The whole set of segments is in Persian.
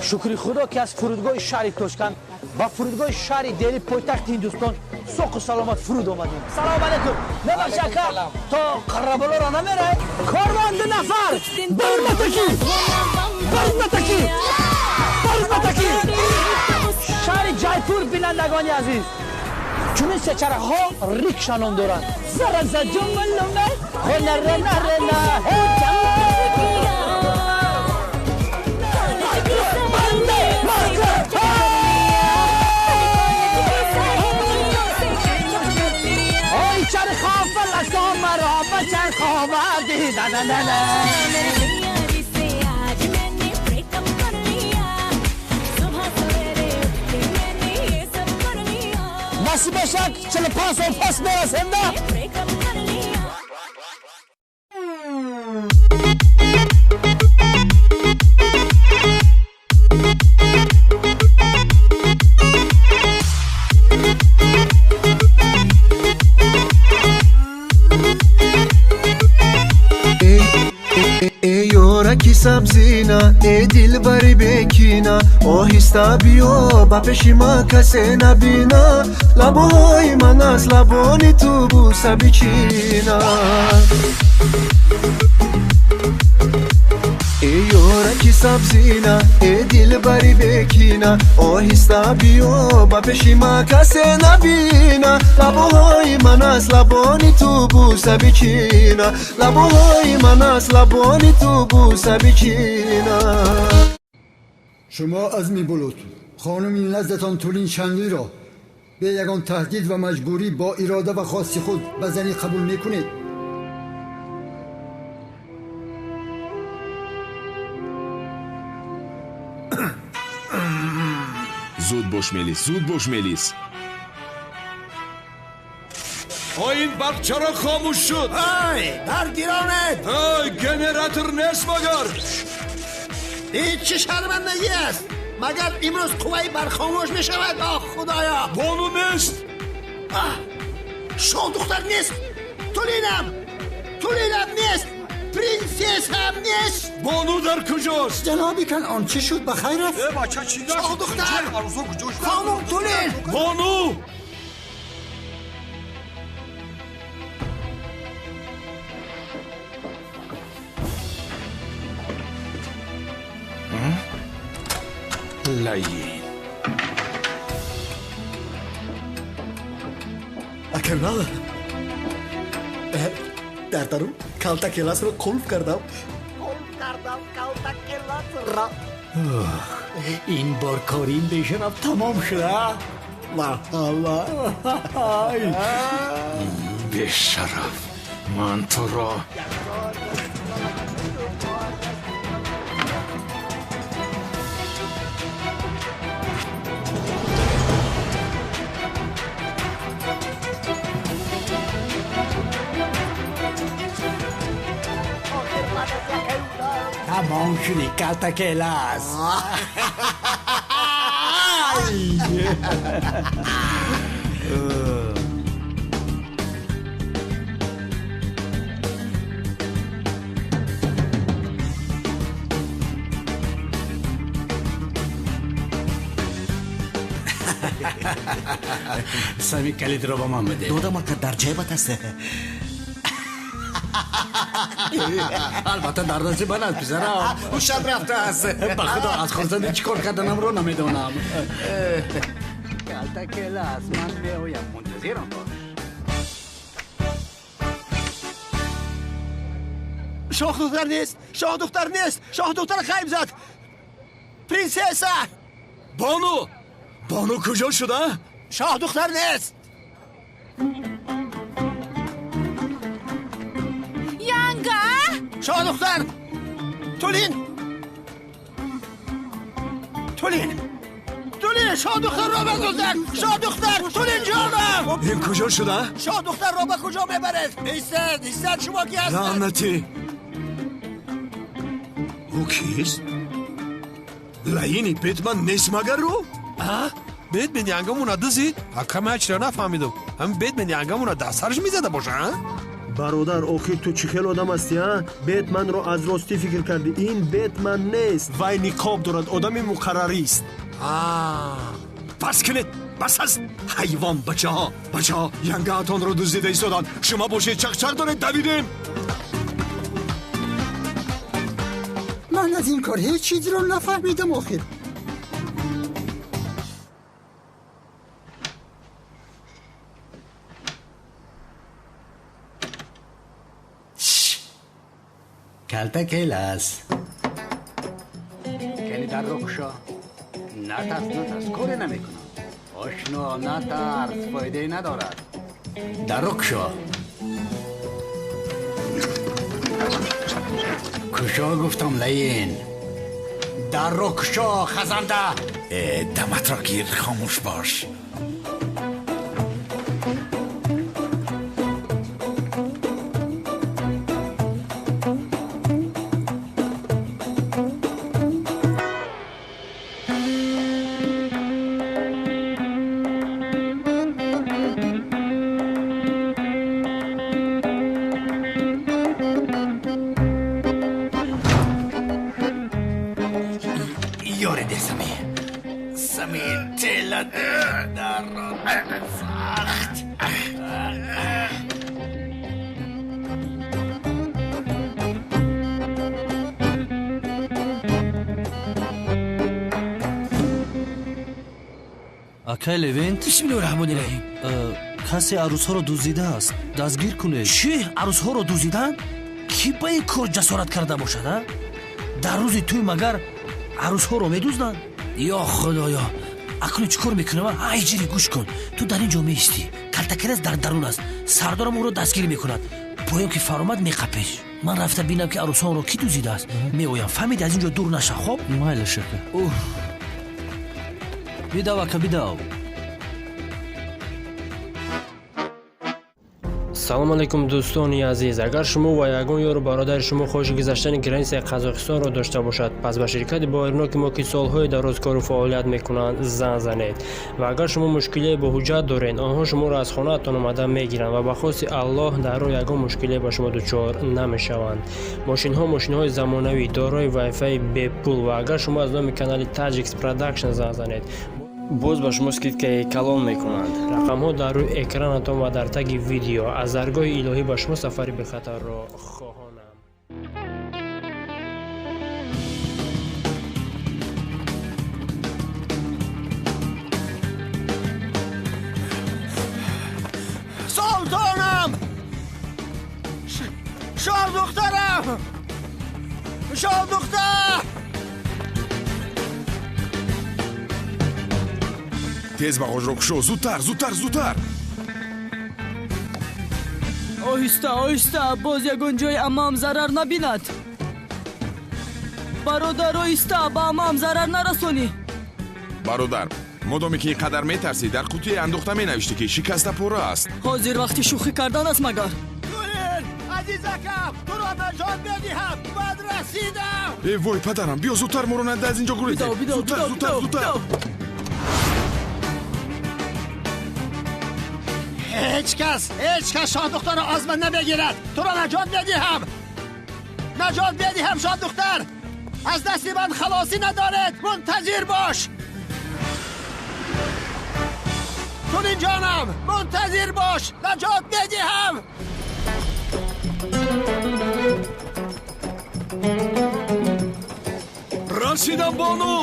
شکر خدا که از فرودگاه شهر توشکند و فرودگاه شهر دهلی پایتخت هندوستان سوق و سلامت فرود آمدیم. سلام علیکم. نباشه که تا قربالا را نمیره. کاروان 2 نفر برمتکی شهر جایپور بینندگانی عزیز، چون سچره ها ریکشا نام دارند. زرزا جملومه خونه رنا چر خواه لشکا مرا بچر خواه وردی نصیب شک 45 سال پس برسیم ده. کی سبزینا ای دل بری بکینا آهسته بیا با پیش ما کسی نبینا لبای من از لبانی تو بوسه بچینا ای یارکی سبزینا ای دل بری بکینا آهسته بیا با پیش ما کسی نبینا لبای من از لبانی تو بوسه بچینا لبای من از لبانی تو بوسه بچینا. شما از میبولود خانمی نزدتان تولین شنلی را به یگان تهدید و مجبوری با اراده و خواست خود به زنی قبول میکنید. زود باش ملیس. این برق چرا خاموش شد؟ در گیرانه گنراتور نیست مگر این چه شرمندگی است؟ مگر امروز قوی برق خاموش می شود؟ آه خدایا بانو نیست؟ شاه دختر نیست؟ تولینم نیست؟ پرنسس هم نیست؟ بانو در کجاست؟ جنابی کن آن چه شد بخیر است؟ شاه دختر خانم تولین بانو لعین اکرنا در درون کالتا کلاس رو قلب کردم کالتا کلاس را این بار کاریم بیشنم تمام شده. الله به شرف من تو را تمام شدی کالتا کلاس. سامی کلید رو با من بده. دودم که در جیبت است. البته در دست من است پسرم. او شب رفته است. بخدا از خورزنده چیکار کردنم رو نمیدونم. کالتا کلاس من میایم منتظرم باش. شاه دختر نیست. شاه دختر خیب زد. پرنسس بانو کجا شده؟ شاه دختر نیست. یانگا شاه دختر تولین شاه دختر را بگذار. شاه دختر تولین جانم. این کجا شده؟ شاه دختر را به کجا میبرد؟ ایستد شما کی هستید؟ لعنتی او کیست؟ لعینی بیتمن نیست مگر رو؟ بیتمن ینگمون دزید؟ کمه چرا نفهمیدم. هم بیتمن ینگمون دسترش میزده باشه؟ برادر آخر تو چه خیل آدم هستی ها؟ بتمن رو از راستی فکر کردی. این بتمن نیست، وای نقاب دارد، آدم مقرری است. بس کنید، بس است. حیوان بچه ها ینگه هاتان رو دزدیده ایستادن. شما باشید چقچر دارید دویدیم. من از این کار هیچ چیزی رو نفهمیدم آخر. کلتا کلاس کلی در رو کشا. نترس کاری نمیکنم. آشنا نترس، فایده ندارد. در رو کشا. کشا گفتم لین. در رو کشا خزنده. دمت را گیر، خاموش باش. یارده سمی تلت در سخت. акай левент бисмиллоҳирраҳмонирраҳим. касе арӯсҳоро дуздида аст, дастгир кунед. чӣ, арӯсҳоро дуздиданд? ки ба ин кор ҷасорат карда бошад? дар рӯзи тӯй магар арӯсҳоро медузданд? ё худоё, акнун чӣ кор мекунам? ай ҷири, гӯш кун. ту дар ин ҷо меистӣ, калтакелас дар дарун аст, сардорам ӯро дастгир мекунад. поём ки фаромад меқапеш. ман рафта бинам ки арӯсҳоро ки дуздидааст. меоям, фаҳмиди? аз ин ҷо дур наша. хоб, майли шака. бидав ака, бидав. салом алейкум дӯстони азиз. агар шумо ва ягон ёру бародари шумо хоҳиши гузаштани границаи Қазоқистонро дошта бошад, пас ба ширкати боириноки мо ки солҳои дароз кору фаъолият мекунанд зан занед. ва агар шумо мушкилие бо ҳуҷҷат доред, онҳо шуморо аз хонаатон омада мегиранд ва ба хости Аллоҳ дар роҳ ягон мушкилие ба шумо дучор намешаванд. мошинҳои замонавӣ дорои вайфаи бепул. ва агар шумо аз номи канали Tajix Production зан занед, боз ба шумо скидкаи калон мекунанд. рақамҳо дар рӯи экранатон ва дар таги видео. аз даргоҳи илоҳӣ ба шумо сафари бехатарро хоҳонам. سلطانم، شاه دخترم، شاه دختر. тез ба ғожро кушо. зудтар. оҳиста, боз ягон ҷои амам зарар набинад. бародар, оҳиста, ба амам зарар нарасонӣ. бародар, модоме ки ин қадар метарсӣ, дар қутие андохта менавишти ки шикаста пора аст. ҳозир вақти шӯхӣ кардан аст магар? азизакам, туро наҷот медиҳам. бад расидам. вой падарам, биё зудтар моро нада аз ин ҷо гурезем. зудтар. هیچ کس شاه دختر را از من نمیگیرد. تو را نجات میدهم شاه دختر. از دست من خلاصی ندارد. منتظر باش. تونین جانم، منتظر باش. نجات میدهم. رسیدم بانو.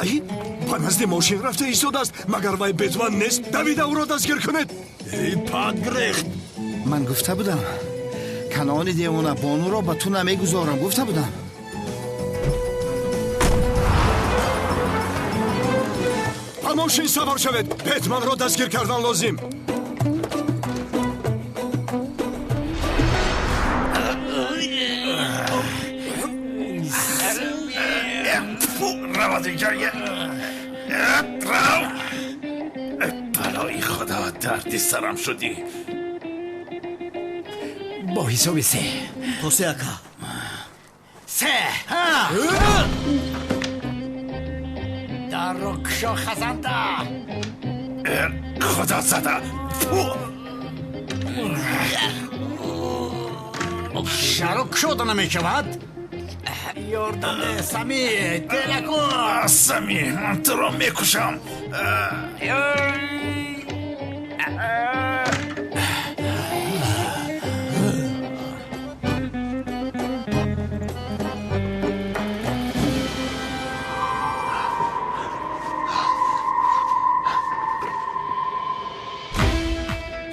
ай, ба назди мошин рафта истодааст. магар вай бетман нест? давида ӯро дастгир кунед. эй падгрехт, من گفته بودم کنان دیوانه بانو را به تو نمیگذارم. گفته بودم. ба мошин савор шавед. бетманро дастгир кардан лозим. بلای خدا، دردی سرم شدی. با حساب سه. تو سه اکا. سه. در رو کشا خزنده خدا زده شرو کشوده نمی شود یاردم سمی تلکو سمی من تو را میکشم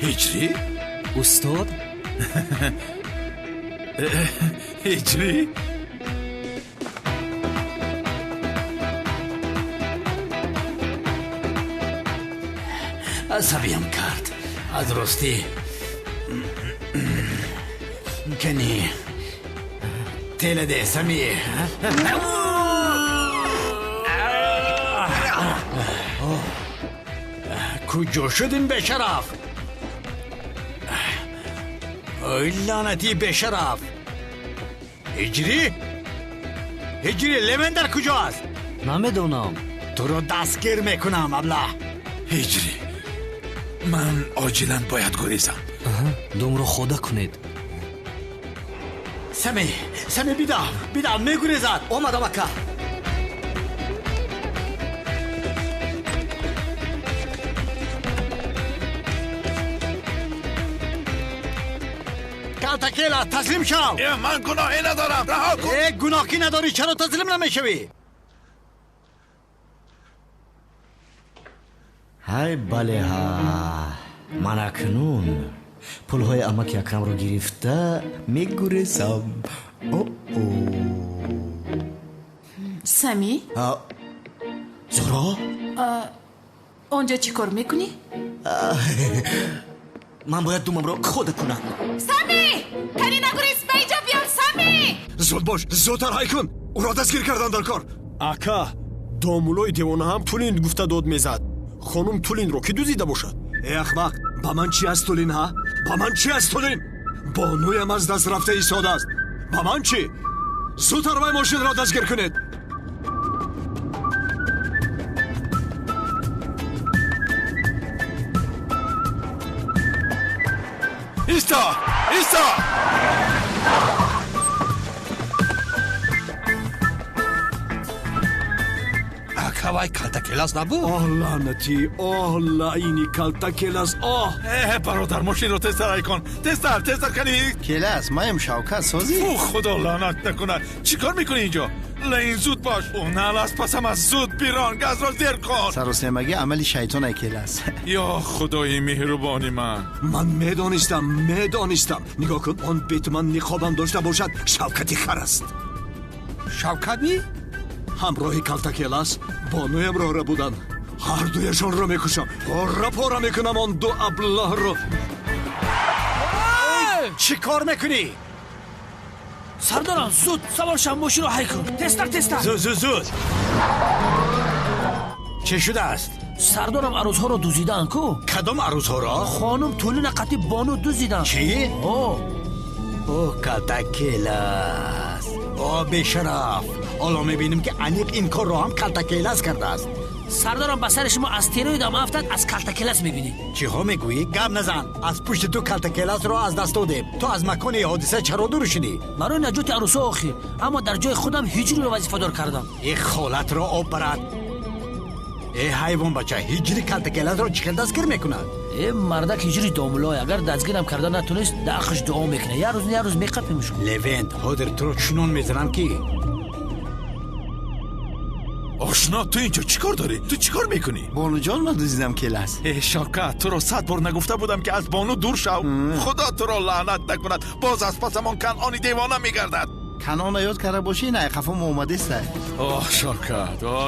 هجری؟ استاد هجری؟ عصبیم کرد از راستی کنی تیل ده سمی کجا شدین به شرف ای لعنتی به شرف هجری لمندر کجاست نمیدونم تو رو دستگیر میکنم ابله هجری من عاجلا باید گریزم دوم رو خدا کنید سمی بیدم میگریزد اومدم اکا کالتاکیلا تسلیم شو من گناهی ندارم رها کن گناهی نداری چرا تسلیم نمیشوی های بله ها من اکنون پولهای امک اکرم رو گرفته میگریزم سمی زورا اونجا چی کار میکنی؟ من باید دومم رو خود کنم سمی کنی نگریز به اینجا بیار سمی زود باش زودتر های کن او را دستگیر کردن در کار اکا دامولای دیوانه هم تولین گفته داد میزد خانم تولین رو که دوزیده باشد ای اخمق با من چی از تولین ها؟ با من چی از تولین؟ بانویم از دست رفته ایستاده است با من چی؟ زودتر وای ماشین را دستگیر کنید ایستا اکا وای کالتاکیلاس نبود لعنتی لعنی کالتاکیلاس برادر ماشین رو تستر کن تستر کنی کلاس مایم شوکت سازی خدا لعنت نکنه چیکار میکنی اینجا لین زود باش اون از پسم از زود بیران گاز را زیر کن سروسیمگی عملی شیطان ای کلاس یا خدای مهربانی من میدانستم نگاه کن آن بیتمن نقابم داشته باشد شوکتی خر است شوکتی؟ همراه کالتاکیلاس بانویم را بودن هر دویشان را میکشم پارا میکنم آن دو ابله را چی کار میکنی؟ سردارم زود سوار شنباشی رو حی کن تستر زود چه شده است؟ سردارم عروض ها رو دوزیدن کو کدام عروض ها را؟ خانم تولین قطی بانو دوزیدن چی؟ او کالتاکیلاس به شرف حالا میبینیم که انیق این کار رو هم کالتاکیلاس کرده است سردارم به سر شما استروید هم افتاد از کالتاکیلاس میبینی چی ها میگویی؟ گم نزن از پشت تو کالتاکیلاس رو از دست دادیم تو از مکان حادثه چرا دور شدی؟ برای نجات عروسا آخی اما در جای خودم هجری رو وظیفه دار کردم این خالت رو آب برد ای حیوان بچه هجری کالتاکیلاس رو چیکار دستگیر میکند؟ این مردک هجری دامولای اگر دستگیرم کرده نتونست داخش دعا میکنه یه روز میقف میشون لوینت هادر تو رو چنون میزنم که آشنا تو اینجا چیکار داری؟ تو چیکار میکنی؟ بانو جان من دوزیدم کلاس شوکت تو رو 100 بار نگفته بودم که از بانو دور شو خدا تو رو لعنت نکند باز از پسمان کنعانی دیوانه میگردد کنان یاد کرده باشی نه خفم اومده است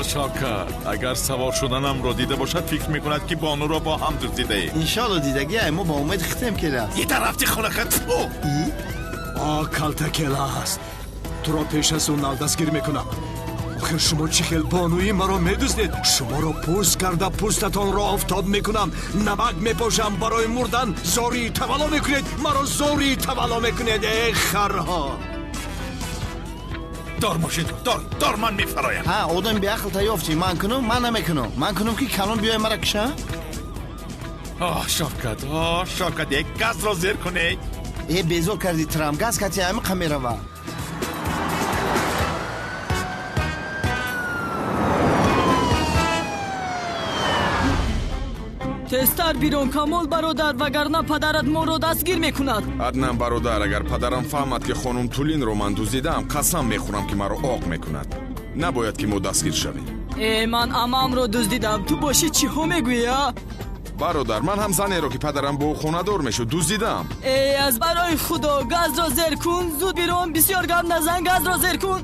شوکت اگر سوار شدنم رو دیده باشد فکر میکند که بانو رو با هم دوزیده انشالله دیدگی ما با امید ختم کلاس یه رفتی خونه خط کالتاکیلاس تو را پیش از اون دستگیر میکنم آخر شما چه خیل بانویی مرا میدوزدید شما را پوست کرده پوستتان را آفتاب میکنم نمک میپاشم برای مردن زاری تولا میکنید مرا زاری تولا میکنید ای خرها دار ماشین دار من میفرایم. ها odam بیاخل تایافتی من کنم من نمیکنم من کنم که کلون بیای مرا کشه. شافکت یک گاز را زیر کنی. ای بیزور کردی ترام گاز کتی همه کامیرا و تستر بیرون کامل برادر وگرنه پدرت ما رو دستگیر میکند. عدنان برادر اگر پدرم فهمد که خانم تولین رو من دزدیدم قسم میخورم که مرا عاق میکند. نباید که ما دستگیر شویم. من عمم رو دزدیدم تو باشی چی ها میگویی؟ برادر من هم زنی رو که پدرم با خونه دار میشد دزدیدم. از برای خدا گاز را زیر کن زود بیرون بسیار گرم نزن گاز را زیر کن.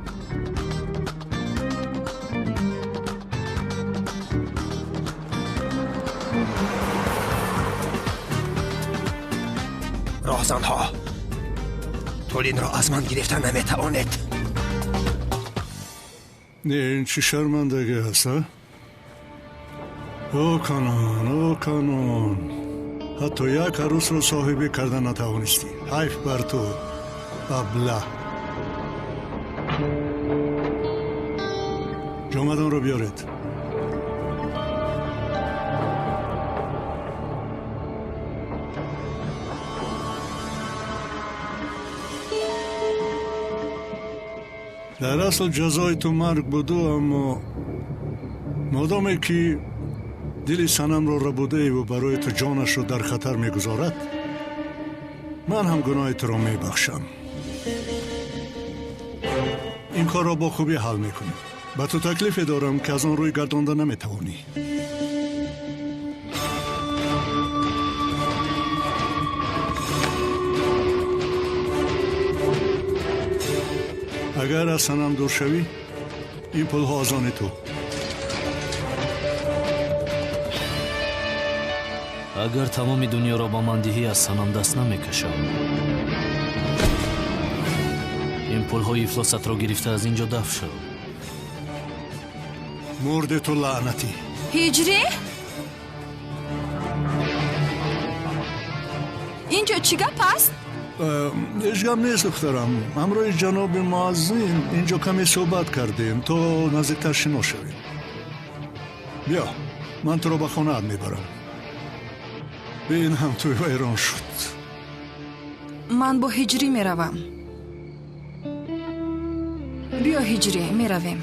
راهزنها تولین را از من گرفتن نمیتوانید. نه این چی شرمندگی هست ها؟ او کانون حتی یک عروس رو صاحبی کردن نتوانستی. حیف بر تو ابله. جامدان رو بیارید. در اصل جزای تو مرگ بودو اما مادامی که دل سنم رو ربوده و برای تو جانش رو در خطر میگذارد من هم گناه تو رو میبخشم. این کار را با خوبی حل میکنی. با تو تکلیفی دارم که از آن روی گردانده نمیتوانی. اگر از سنم دور شوی این پول ها از آن تو. اگر تمام دنیا را با من دهی از سنم دست نمیکشم. این پول های افلاست را گرفته از اینجا دفع شو. مرد تو لعنتی. هجری؟ اینجا چی گپ است؟ هیچ گم نیست دخترم. همراه جناب معزین اینجا کمی صحبت کردیم تا نزدیکتر شنا شویم. بیا من تو رو به خانه میبرم. بین هم توی ویران شد. من با هجری میروم. بیا هجری میرویم.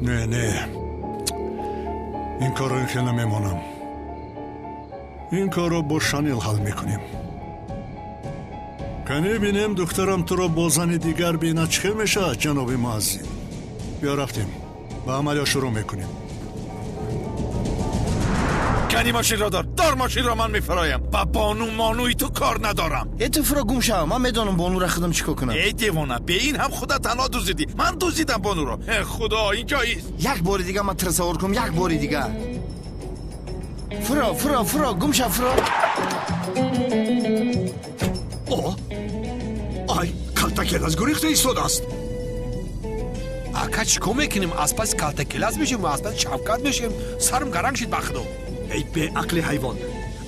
نه این کار رو اینکه نمیمانم. این کار رو با شانیل حل میکنیم. کنی بینیم دخترم تو رو با زن دیگر بینه چه میشه جناب معزین. بیا رفتیم و عملیا شروع میکنیم. کنی ماشین را دار ماشین را من میفرایم. با بانو مانوی تو کار ندارم. تو فرا گم شو. من میدونم بانو را خودم چیکار کنم. ای دیوانه به این هم خدا تنها دزدیدی. من دزدیدم بانو را. خدا اینجاییست. یک بار دیگه من تصور کنم. یک بار دیگه فرا گم شو فرا. آی کالتاکلاز گریخته ایستاد است. اکا چیکار میکنیم؟ از پس کالتاکلاز میشیم و از پس شفقت میشیم. سرم گرنگ شد بخدا. ای به عقل حیوان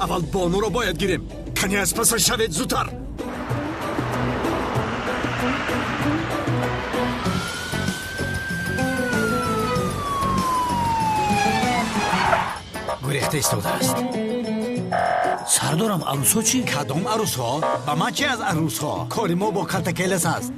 اول بانو را باید گیریم. کنی از پس شوید زودتر. گریخته ایستاده است. سردارم عروس ها چی؟ کدام عروس ها؟ با من چی از عروس ها؟ کاری ما با کالتاکلاز است.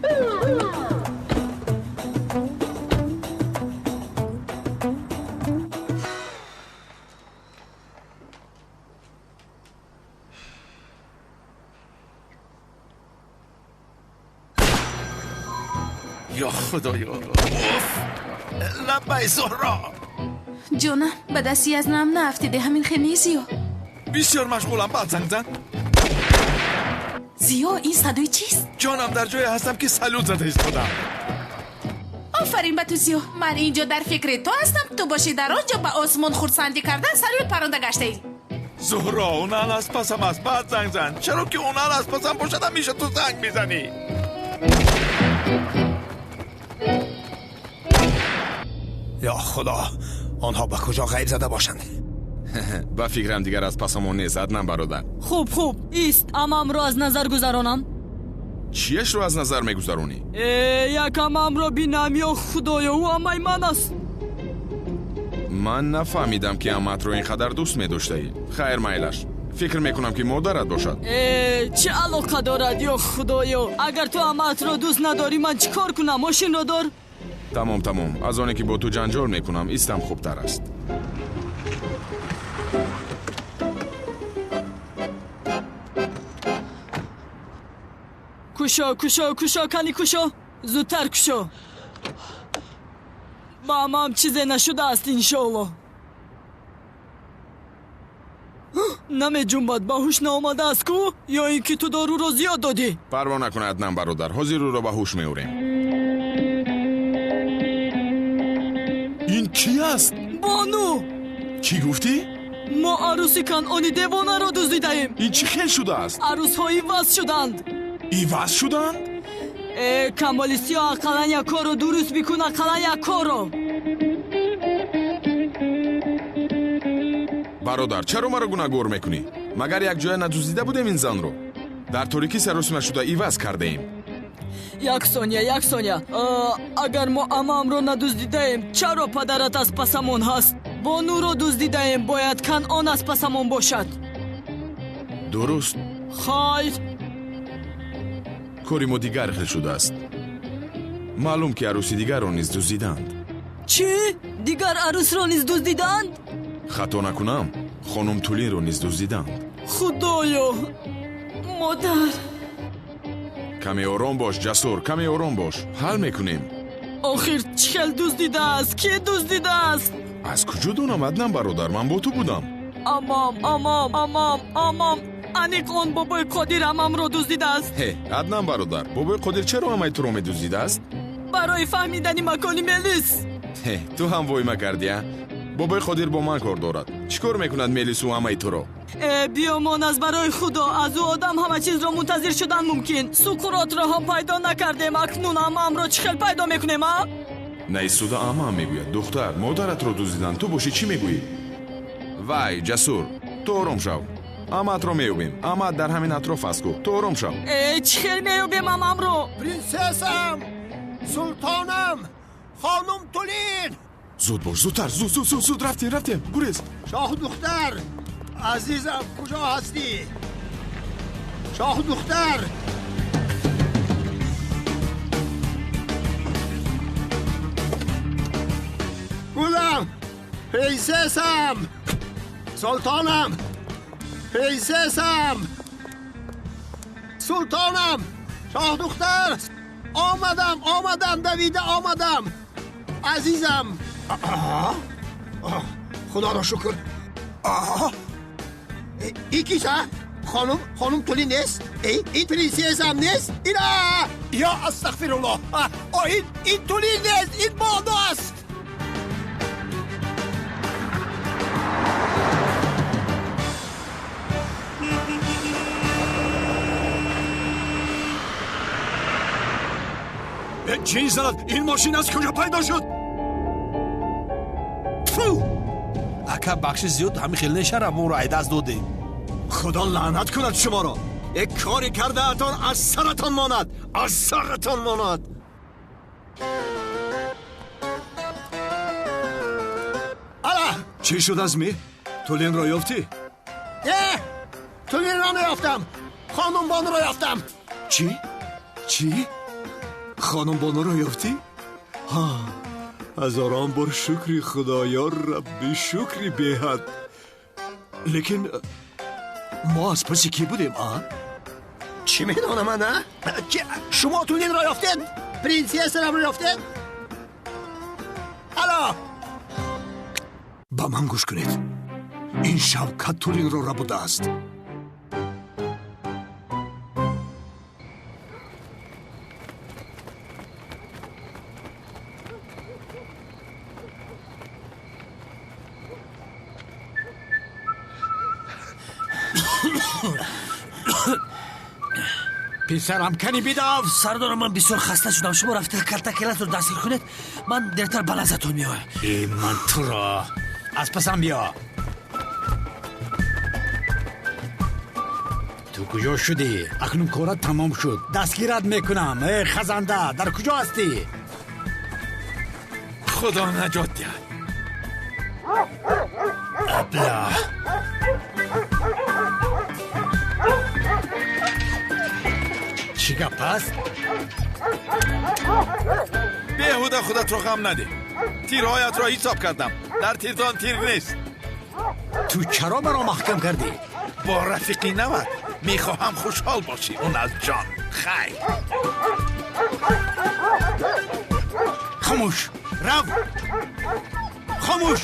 یا خدایا. لبای زهرا. جانم به دستی از نام نافتیده همین خیلی زیو. بسیار مشغولم. بعد زنگ زن. زیو این صدای چیست؟ جانم در جای هستم که سلوت زده ایستادم. آفرین به تو زیو. من اینجا در فکر تو هستم. تو باشی در آنجا به آسمان خورسندی کردن سلوت پرنده گشته ای. زهرا اونان از پسم است. بعد زنگ زن. چرا که اونان از پسم باشدم میشه تو زنگ میزنی. یا خدا آنها به کجا غیب زده باشند. ба фикрам дигар аз пасамон нест аднан бародар. خوب ایست امام رو از نظر گذرانم чиашро аз назар мегузаронӣ? یک امام رو بینم یا خدایا او امای من است ман нафаҳмидам ки аматро ин қадар дӯст медоштаӣ. хайр майлаш, фикр мекунам ки модарат бошад. چه علاقه دارد یا خدایا اگر تو امت رو دوست نداری من چیکار کنم ماشین رو دار тамом аз оне ки бо ту ҷанҷол мекунам истам хубтар аст. کوشا کلی کوشا زودتر کوشا با امام چیزی نشده است انشالله نمی جنبد با هوش نامده است کو یا اینکه تو دارو رو زیاد دادی парво накун аднан бародар, ҳозир ӯро ба ҳуш меорем. ин чӣ аст? بانو чӣ гуфтӣ? ما عروسی کنعانی دیوانه رو دزدیدیم ин чӣ хел шудааст? عروس هایی وز شدند иваз шуданд? کمالیستی ها اقلا یک کار رو درست بیکن اقلا یک کار رو бародар, чаро маро гунаҳгор мекунӣ? магар як ҷоя надуздида будем ин занро? дар торикӣ саросима шуда иваз кардаем. یک ثانیه اگر ما امام رو ندزدیدیم چرا پدرت از پسمون هست بانو رو دزدیدیم باید کنعان از پسمون باشد дуруст, خیر кори мо дигар хел шудааст. маълум ки арӯси дигарро низ дуздиданд. چی؟ دیگر عروس رو نیز دزدیدند؟ хато накунам, хонум тулинро низ дуздиданд. خدایا مادر каме ором бош ҷасур, каме ором бош, ҳал мекунем. آخر چخل دزدیده است؟ کی دزدیده است؟ аз куҷо донам аднан бародар, ман бо ту будам. امام انیق آن بابای قادر امام رو دزدیده است аднан бародар, бобои қодир чаро ҳамаи туро медуздидааст? برای فهمیدن مکانی ملیس ту ҳам войма кардия? бобои қодир бо ман кор дорад. чӣ кор мекунад мелису ҳамаи туро? بیامان از برای خدا از او آدم همه چیز را منتظر شدن ممکن سکرات را هم پیدا نکردیم اکنون امام را چخل پیدا میکنیم ها؟ наистуда амаам мегӯяд духтар модаратро дуздиданд, ту бошӣ чӣ мегӯӣ? вай ҷасур, ту ором шав. амаатро меёбем. амаат дар ҳамин атроф аст ку. ту ором шав. چخل میوبیم امام رو принсесам султонам хонум тулин зуд бош, зудтар, зуд рафтем гурез. شاه دختر عزیزم کجا هستی؟ شاه دختر گلم پرنسسم سلطانم پرنسسم سلطانم شاه دختر آمدم دویده آمدم عزیزم خدا را شکر این کیسه؟ خانم تولی نیست؟ این پرنسس هم نیست؟ یا استغفر الله این تولی نیست این بانو است چی زند؟ این ماشین از کجا پیدا شد؟ ака бахши зиёд ҳамин хел нешара моро айдаст додем خدا لعنت کند شما را یک کاری کرده اتان از سرتان ماند از سرتان ماند الا چی شد از می؟ تولین را یافتی؟ نه تولین را نیافتم خانم بانو را یافتم چی؟ خانم بانو را یافتی؟ ها هزاران بار شکری خدایا ربی شکری بهد لیکن ما از پس کی بودیم چی میدانم من شما تولین را یافتید پرنسس را یافتید الا با من گوش کنید این شوکت تولین را بوده است پسرم کنی بیداو سردارم من بسیار خسته شدم شما رفته کلتا کلاس رو دستگیر کنید من دیرتر بلازتون میایم ای من تو را از پسم بیا تو کجا شدی؟ اکنون کارت تمام شد. دستگیرت میکنم. ای خزنده در کجا هستی؟ خدا نجات دهد. ابله چی گپ است؟ بیهوده خودت رو غم نده. تیرهایت را حساب کردم. در تیرتان تیر نیست. تو چرا مرا محکم کردی؟ با رفیقی نود. میخواهم خوشحال باشی. اون از جان. خیر. خاموش رف. خاموش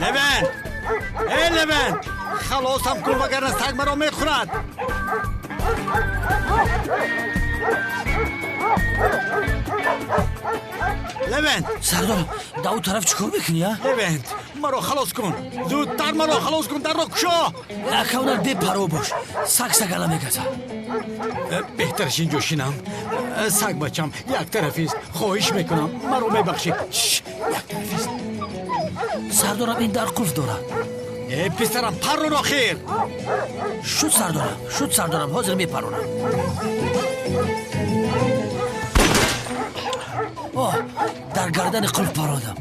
لبن. ای لبن خلاصم کن وگرنه سگ مرا میخورد. لبن سردار در اون طرف چیکار میکنی ها؟ لبن مرا خلاص کن. زودتر مرا خلاص کن. در را کشا. اکاونر بپرو باش. سگ نمیگزه. بهترش اینجا شینم. سگ بچم یک طرفیست. خواهش میکنم مرا میبخشی. یک طرفیست. سردارم این در قلف دارد. ای پسرم پرون آخیر. شد سردارم حاضر میپرونم. در گردن قلف پرادم.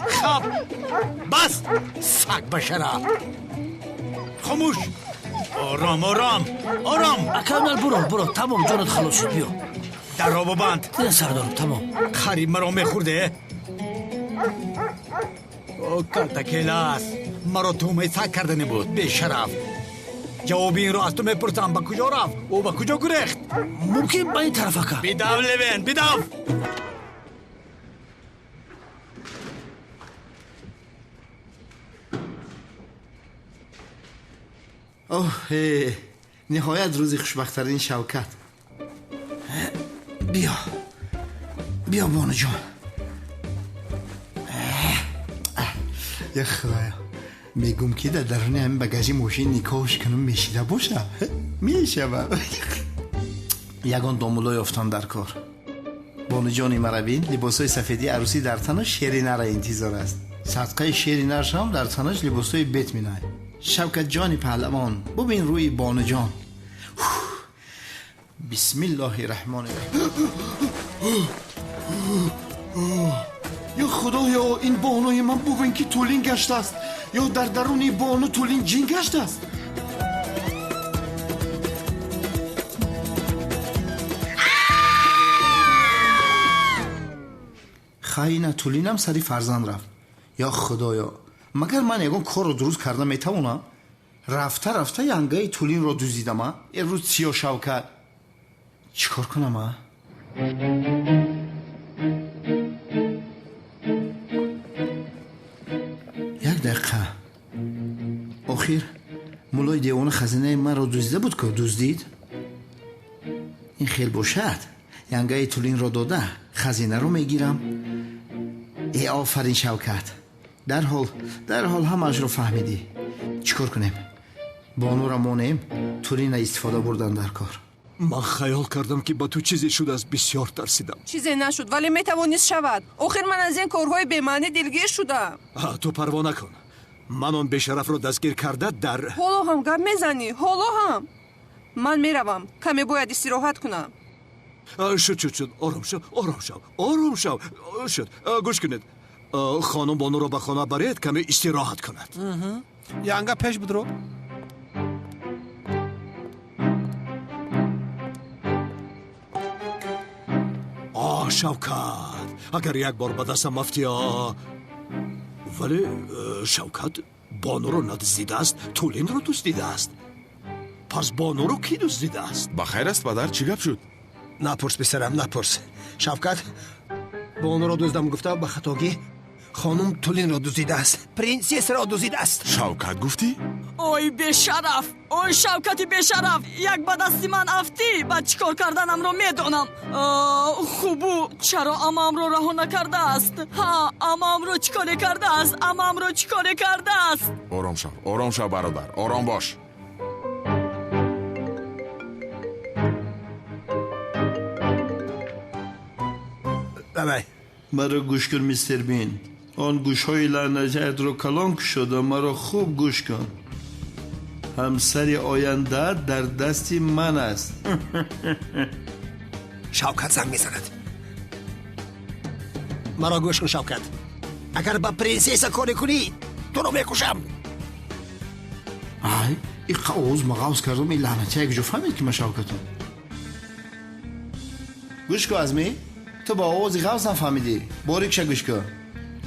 خب بس سگ بشره. خاموش. آرام اکاونر برو تمام جانت خلاص شد. بیا در را ببند. نه سردارم تمام. خریب مرا میخورده. کلتکیلاس مرا تومه سگ کردنی بود. به شرف. جواب این را از تو میپرسم. با کجا رفت؟ او با کجا گریخت؟ ممکن با این طرف اکا. بیدو لبن بیدو. اوه نهایت روزی خوشبخت‌ترین شوکت. بیا بانو جان. یا خدایا میگم که در درون همین بگاژی ماشین نکاحش کنم میشیده باشه. میشه یگان دامولای افتان در کار. بانو جانی مرا بین. لباسای سفیدی عروسی در تنش شیرینه را انتظار است. صدقه شیرینه هم در تنش لباسای بیت مینای. شوکت جانی پهلوان ببین روی بانو جان. بسم الله الرحمن الرحیم. یا خدایا این بانوی من ببین که طولین گشته است. یا در درون بانو طولین جین گشته است. خیلی طولینم سری فرزند رفت. یا خدایا مگر من یکان کار رو درست کردم میتوانم؟ رفته ینگای طولین رو دوزیدم. امروز سیاه شوکت چیکار کنم؟ یک دقیقه. آخر مولای دیوان خزینه من رو دوزیده بود که دزدید. این خیلی باشد. ینگای طولین رو داده خزینه رو میگیرم. ای آفرین شوکت. در حال همش رو فهمیدی. چیکار کنیم؟ بانو را مانیم. طولین استفاده بردن در کار. من خیال کردم که با تو چیزی شد. از بسیار ترسیدم. چیزی نشد ولی میتوانست شود. آخر من از این کارهای بی‌معنی دلگیر شدم. تو پروا نکن. من آن بیشرف را دستگیر کرده در حالا هم گپ میزنی. حالا هم من میروم. کمی باید استراحت کنم. شد. آرام شو. شد. گوش کنید. خانم بانو را به خانه برید کمی استراحت کند. ینگا پیش بدرو. شوکت اگر یک بار به دستم افتی. ولی شوکت بانو رو ندزدیده است. طولین رو دزدیده است. پس بانو رو کی دزدیده است؟ بخیر است پدر چی گپ شد؟ نپرس پسرم نپرس. شوکت بانو رو دزدم گفته به خطاگی خانم طولین را دزدیده است. پرنسس را دزدیده است. شوکت گفتی؟ اوی بیشرف. اوی شوکتی بیشرف. یک با دستی من افتی. بعد چیکار کردنم رو میدونم. خوبو چرا امام رو رها نکرده است؟ امام رو چیکار کرده است؟ آرام شو برادر. آرام باش. ببای مرا گوش کن میستر بین. آن گوش های لعنجت رو کلان شده. مرا خوب گوش کن. همسر آینده در دست من است. شوکت زنگ میزند. مرا گوش کن شوکت. اگر با پرنسس کاری کنی تو رو میکشم. ای این قوز مغاوز کردم این لعنتی اگه جو فهمید که من شوکتم. گوش کن ازمی تو با آوازی غوز نفهمیدی. باریکش گوش کن.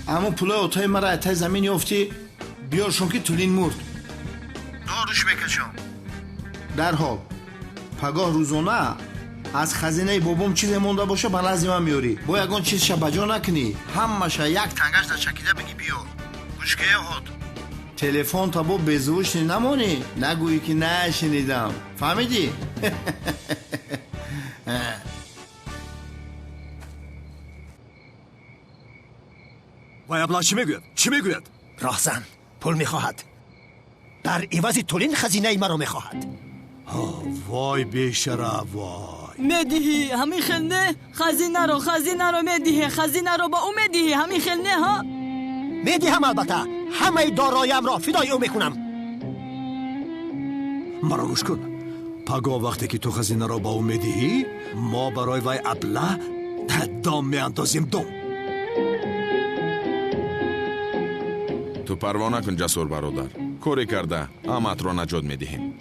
اما پولای اتای مرا اتای زمین یافتی بیارشون که تولین مرد. داروش بکشم. در حال پگاه روزانه از خزینه بابام چیزی مونده باشه به نزد من میاری. با یگان چیز شبجا نکنی. همش یک تنگش در چکیده بگی بیا. گوش که هات. تلفن تا با بزوش نمانی. نگویی که نشنیدم. فهمیدی؟ وای ابله چی میگوید؟ چی میگوید؟ راهزن پول میخواهد. در عوض تولین خزینه مرا میخواهد. وای بیشرف وای. میدهی همین خیل نه؟ خزینه رو میدهی. خزینه رو با او میدهی همین خیل نه ها؟ میدهم البته. همه دارایم را فدای او میکنم. مرا گوش کن. پگاه وقتی که تو خزینه را با او میدهی ما برای وای ابله دام میاندازیم دم. تو پروا نکن جسور برادر. کاری کرده امت را نجات میدهیم.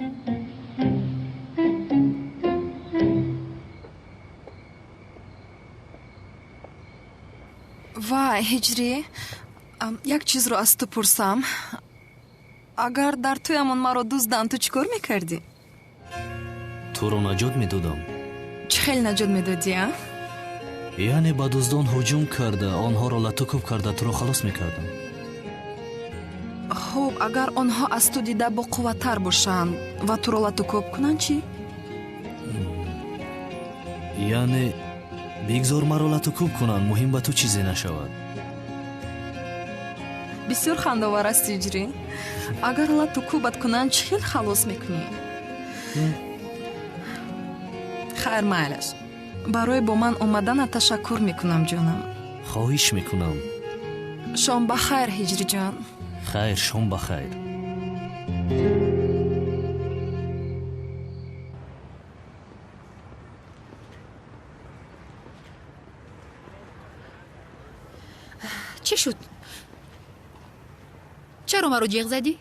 وای هجری یک چیز رو از تو پرسم. اگر در تویمون ما رو دزدن تو چیکار میکردی؟ تو رو نجات میدادم. چه خیلی نجات میدادی ها؟ یعنی با دزدان هجوم کرده آنها را لطکوب کرده تو رو خلاص میکردم. خب اگر آنها از تو دیده با قوتر باشن و تو رو لطکوب کنن چی؟ یعنی بگذار مرا لطکوب کنن مهم به تو چیزی نشود. بسیار خنداور است هجری. اگر لطکوبت کنن چه خیلی خلاص میکنی؟ خیر مایلش. برای با من اومدن تشکر میکنم جانم. خواهش میکنم. شام بخیر هجری جان. خیر شام بخیر. چی شد؟ چرا ما رو جیغ زدی؟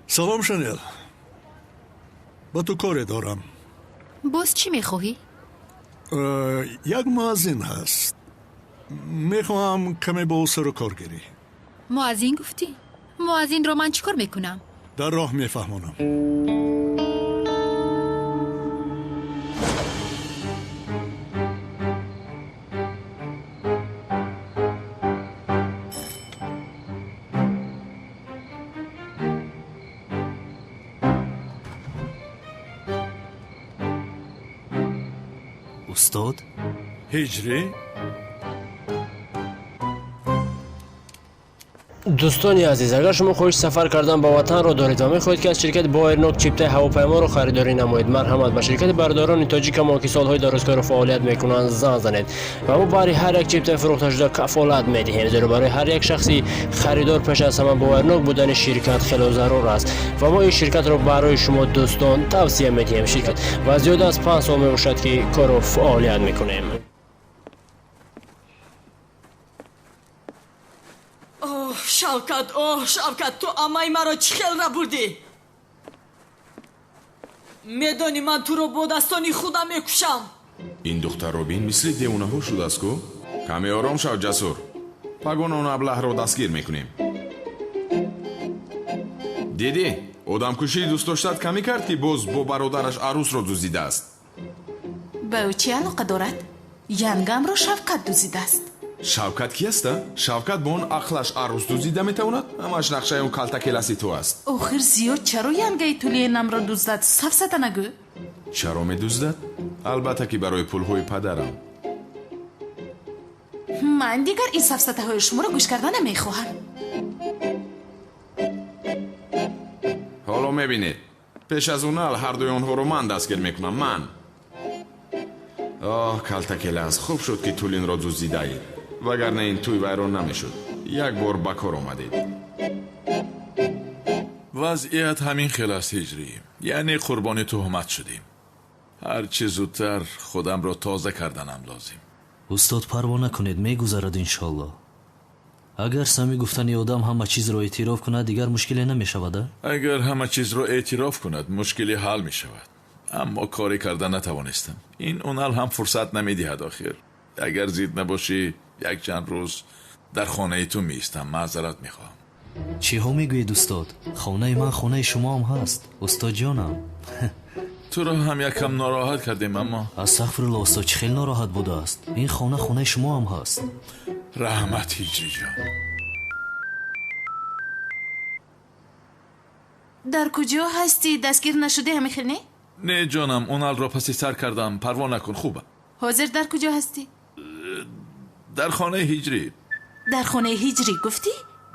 سلام شنیل. با تو کاری دارم. باز چی میخواهی؟ یک موازین هست. میخواهم کمی با او سر و کار گیری. موازین گفتی؟ موازین رو من چیکار میکنم؟ در راه میفهمونم. استاد؟ هجری؟ دوستانی عزیز اگر شما خواهش سفر کردن با وطن را دارید و میخواهید که از شرکت بایرنوک چیپتای هواپیما را خریداری نمایید مرحمت به شرکت برداران تاجیک ما که سالهای درازکار فعالیت میکنند زنگ زنید و ما برای هر یک چیپتای فروخته شده کفالت میدهیم زیرا برای هر یک شخصی خریدار پیش از همه بایرنوک بودن شرکت خیلی ضرور است و ما این شرکت را برای شما دوستان توصیه میدهیم. شرکت و زیاد از 5 سال میباشد که کار و فعالیت میکنیم. شوکت تو امای مرا چی خیل را بردی؟ میدانی من تو رو با دستانی خودم میکشم. این دختر رو بین مثل دیونه ها شده است کو؟ کمی آرام شو جسور. پگان اون ابله رو دستگیر میکنیم. دیدی؟ آدم کشی دوست داشتد کمی کرد که باز با برادرش عروس رو دزدیده است. به او چی علاقه دارد؟ ینگم رو شفقت دزدیده است. شوکت کی است؟ شوکت با اون عقلش عروس دزدیده میتواند؟ همش نقشه اون کالتا کلاسی تو است. آخر زیاد چرا ینگه تولینم را دزدد؟ سفسته نگو. چرا میدزدد؟ البته که برای پولهای پدرم. من دیگر این سفسته های شما را گوش کردن نمیخواهم. حالا میبینید پیش از اون هر دوی اونها رو من دستگیر میکنم. من کالتا کلاس خوب شد که تولین را دزدیده اید وگرنه این توی ویران نمیشد. یک بار بکار آمدید. وضعیت همین خیلی است هجری. یعنی قربانی تهمت شدیم. هر چه زودتر خودم را تازه کردنم لازم. استاد پروا نکنید میگذرد انشالله. اگر سمی گفتنی آدم همه چیز را اعتراف کند دیگر مشکلی نمی شود. اگر همه چیز را اعتراف کند مشکلی حل می شود. اما کاری کردن نتوانستم. این اونال هم فرصت نمی دهد آخر. اگر زید نباشی یک چند روز در خانه تو می استم. معذرت می خواهم. چی ها میگوید استاد؟ خانه من خانه شما هم هست استاد جانم. تو را هم یکم ناراحت کردیم اما استغفرالله استاد چه خیلی ناراحت بوده است. این خانه شما هم هست. رحمت هجری جان. در کجا هستی؟ دستگیر نشده همه خیلی؟ نه جانم اونال را پسی سر کردم. پروا نکن خوبه. حاضر در کجا هستی؟ در خانه هجری. در خانه هجری گفتی؟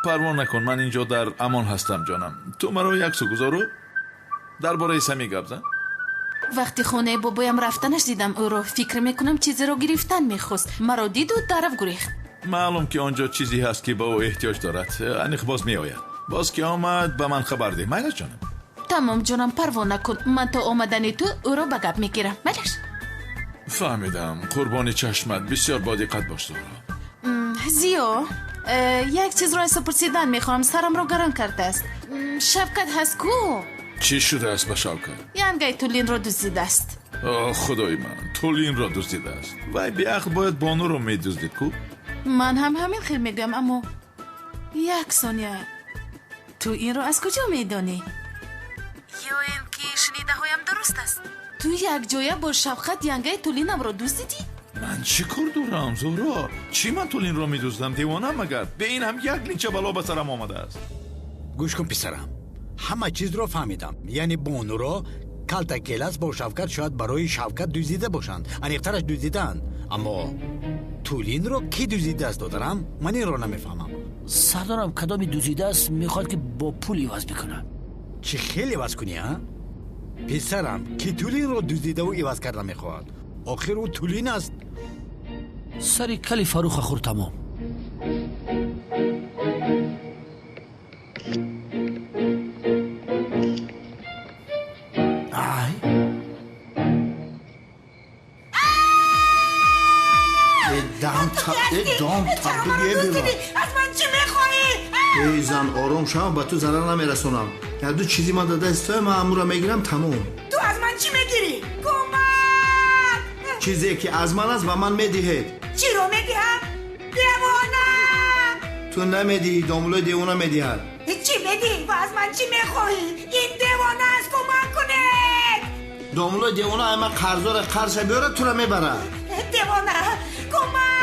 پروا نکن من اینجا در امان هستم جانم. تو مرا یک سو گذارو درباره سمی گپ زن. وقتی خانه بابایم رفتنش دیدم او رو فکر میکنم چیزی رو گرفتن میخواست. مرا دید و طرف گریخت. معلوم که آنجا چیزی هست که با او احتیاج دارد. انیخ باز می آید. باز که آمد به من خبر ده. مالش جانم. تمام جانم پروا نکن. من تا آمدن تو او رو به گپ میگیرم. مالش. فهمیدم. قربانی چشمت. بسیار با دقت باش دارم. زیو یک چیز رو پرسیدن میخوام. سرم رو گرم کرده است. شفقت هست کو؟ چی شده است به شفقت؟ ینگه تولین رو دزدیده است. خدای من تولین را دزدیده است. وای بیعقل باید بانو رو میدزدید کو؟ من هم همین خیلی میگم اما یک ثانیه تو این رو از کجا میدانی؟ یا این که شنیده هایم درست است؟ تو یک جایه با شفقت ینگه تولینم رو دزدیدی؟ من چی کار دارم زورا؟ چی من تولین را میدزدم؟ دیوانم مگر؟ به این هم یک لینچه بلا به سرم آمده است. گوش کن پسرم همه چیز رو فهمیدم. یعنی بانو را کلتک کلاس با شفقت شاید برای شفقت دوزیده باشند. انیقترش دوزیدن. اما تولین رو کی دوزیده است دادرم؟ من این رو نمیفهمم. سردارم کدامی دوزیده است میخواد که با پول عوض بکنه. چی خیلی عوض کنی ها؟ پسرم کی تولین رو دوزیده و عوض کردن میخواد؟ آخر او تولین است. سری کلی فروخ خور تمام. دام تا بگیه بیلا. از من چی میخوایی؟ ای زن آرام شو به تو ضرر نمیرسونم. یا دو چیزی من داده است تو من امورا میگیرم تمام. تو از من چی میگیری؟ کمک! چیزی که از من است و من میدهید. چی رو میدهم؟ دیوانه! تو نمیدی دامولای دیوانه میدهد. چی میدی؟ و از من چی میخوایی؟ این دیوانه است کمک کنید! دامولای دیوانه اما قرضار قرض بیاره تو رو میبره. دیوانه کمک!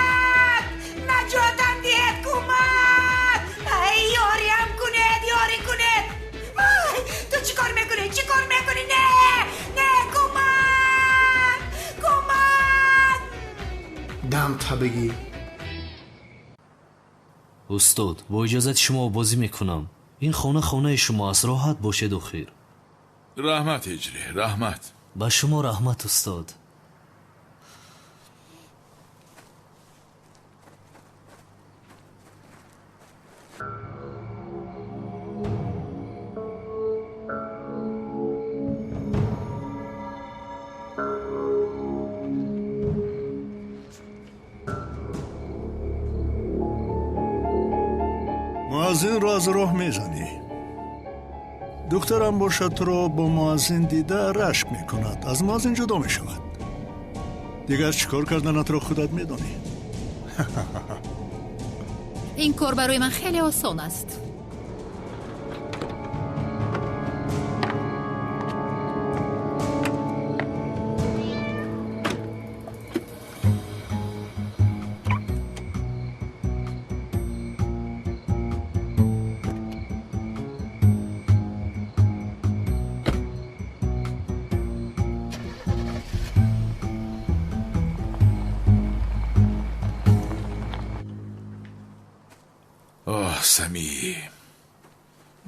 نجاتم دید کمک! ای یاریم کنید یاری کنید! تو چی کار میکنی؟ چی کار میکنی؟ نه! نه کمک! کمک! دم تا بگی. استاد با اجازت شما بازی میکنم. این خانه شما است. راحت باشید و خیر. رحمت هجری رحمت. با شما رحمت استاد. مؤذن را از راه میزنی. دخترم باشد تو را با مؤذن دیده رشک میکند. از مؤذن جدا میشود. دیگر چیکار کردنت را خودت میدانی. این کار برای من خیلی آسان است. سمی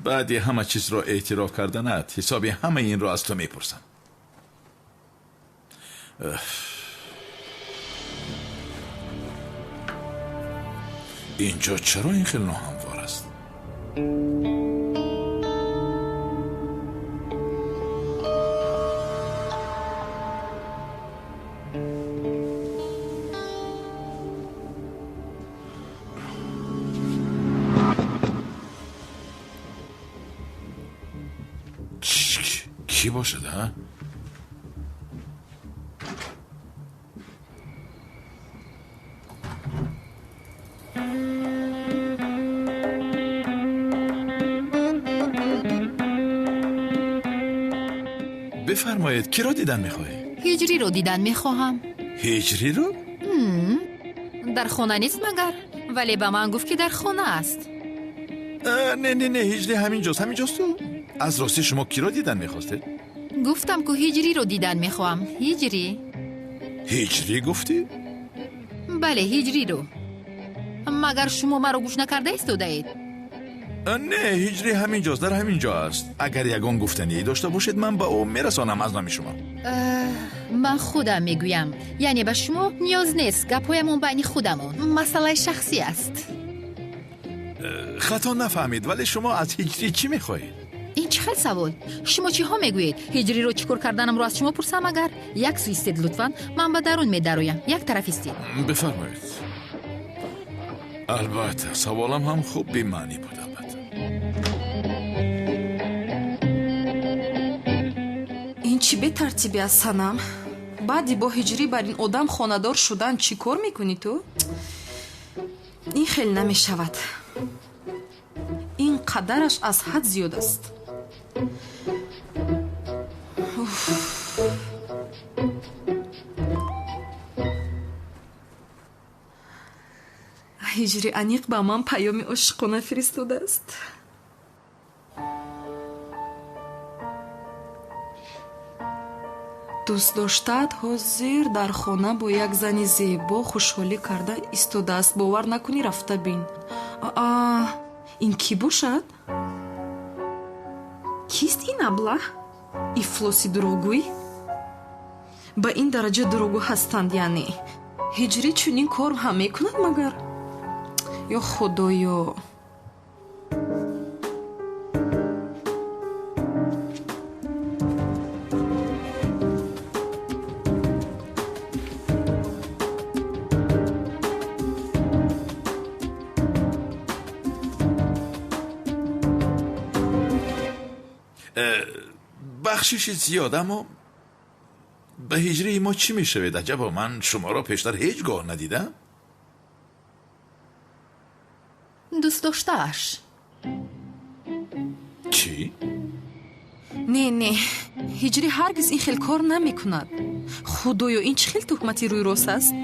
بعد همه چیز را اعتراف کردنت حسابی همه این را از تو میپرسم. اینجا چرا این خیلی ناهموار است؟ چی باشد ها؟ بفرمایید کی رو دیدن میخواهی؟ هجری رو دیدن میخواهم. هجری رو؟ در خانه نیست مگر؟ ولی به من گفت که در خانه است. نه هجری همینجاست تو. از راستی شما کی رو دیدن میخواسته؟ گفتم که هجری رو دیدن میخواهم. هجری گفتی؟ بله هجری رو. مگر شما مرا گوش نکرده ایستاده اید؟ نه هجری همینجاست، در همینجا است. اگر یگان گفتنی داشته باشید من به او میرسانم از نام شما. من خودم میگویم، یعنی به شما نیاز نیست. گپایمون بین خودمون مسئله شخصی است. خطا نفهمید، ولی شما از هجری چی میخواهید؟ این چه خیلی سوال؟ شما چی ها میگویید؟ هجری رو چیکار کردنم رو از شما پرسم؟ اگر یک سو استید لطفاً، من به درون میدرویم. یک طرف استید. بفرمایید. البته سوالم هم خوب بی معنی بود. این چی به ترتیبی است سنم؟ بعدی با هجری بر این آدم خاندار شدن چی کار میکنی تو؟ این خیلی نمیشود. این قدرش از حد زیاد است. هجری انیق به من پیام عاشقانه فرستاده است. دوست داشتد حاضر در خانه با یک زن زیبا خوشحالی کرده ایستاده است. باور نکنی رفته بین. این کی باشد؟ کیست این ابله؟ افلاسی دروغگوی؟ به این درجه دروغگو هستند یعنی؟ هجری چنین کار هم میکند مگر؟ یا خدایا. بخشش زیاد، اما به هجری ما چی میشود؟ عجبا من شما را پیشتر هیچگاه ندیدم. دوست داشتهش. چی؟ نه هجری هرگز این خیل کار نمی کند. خدایا این چه خیل تهمتی روی راست است؟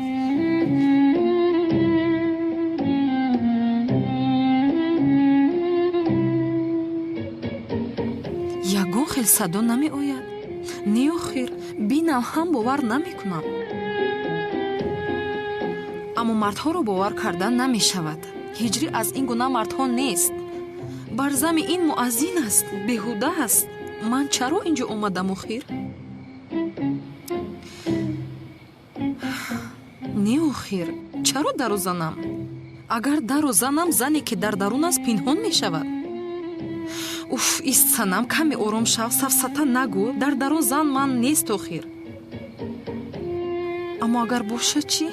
یگان خیل صدا نمی آید. نه آخر بینم هم باور نمی کنم. اما مردها رو باور کردن نمی شود. هجری از این گونه مردها نیست. برزم این مؤذین است. بیهوده است. من چرا اینجا اومدم آخر؟ نه آخر چرا درو زنم؟ اگر درو زنم زنی که در درون است پنهان می شود. اوف ایست سنم کمی آرام شو. سفسطه نگو. در درون زن من نیست آخر. اما اگر باشه چی؟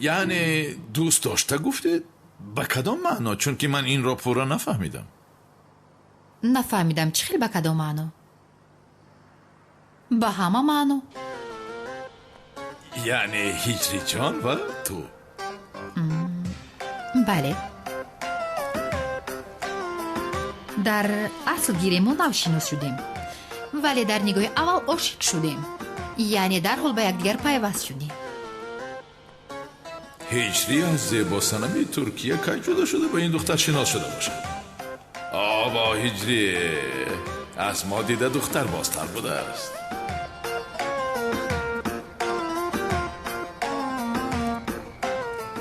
یعنی دوست داشته گفتید؟ به کدام معنا؟ چون که من این را پورا نفهمیدم. نفهمیدم چی خیلی به کدام معنا؟ به همه معنا. یعنی هجری جان و تو؟ بله. در اصل گیری ما نوشیناس شدیم، ولی در نگاه اول عاشق شدیم. یعنی در حال به یکدیگر پیوست شدیم. هجری از زیبا صنمی ترکیه که جدا شده با این دختر شناس شده باشه. آبا هجری از ما دیده دختر بازتر بوده است.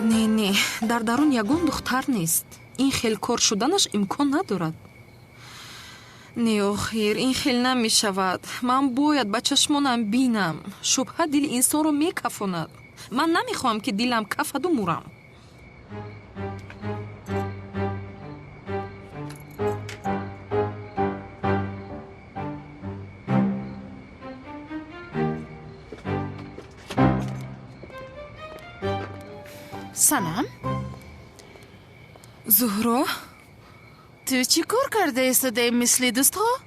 نه در درون یگان دختر نیست. این خیل کار شدنش امکان ندارد. نه آخر این خیل نمی شود. من باید به چشمانم بینم. شبه دل انسان رو می کفاند. من نمیخوام که دلم کفد و مورم. سلام. زهرا تو چی کار کرده ایستاده مثل دوست ها؟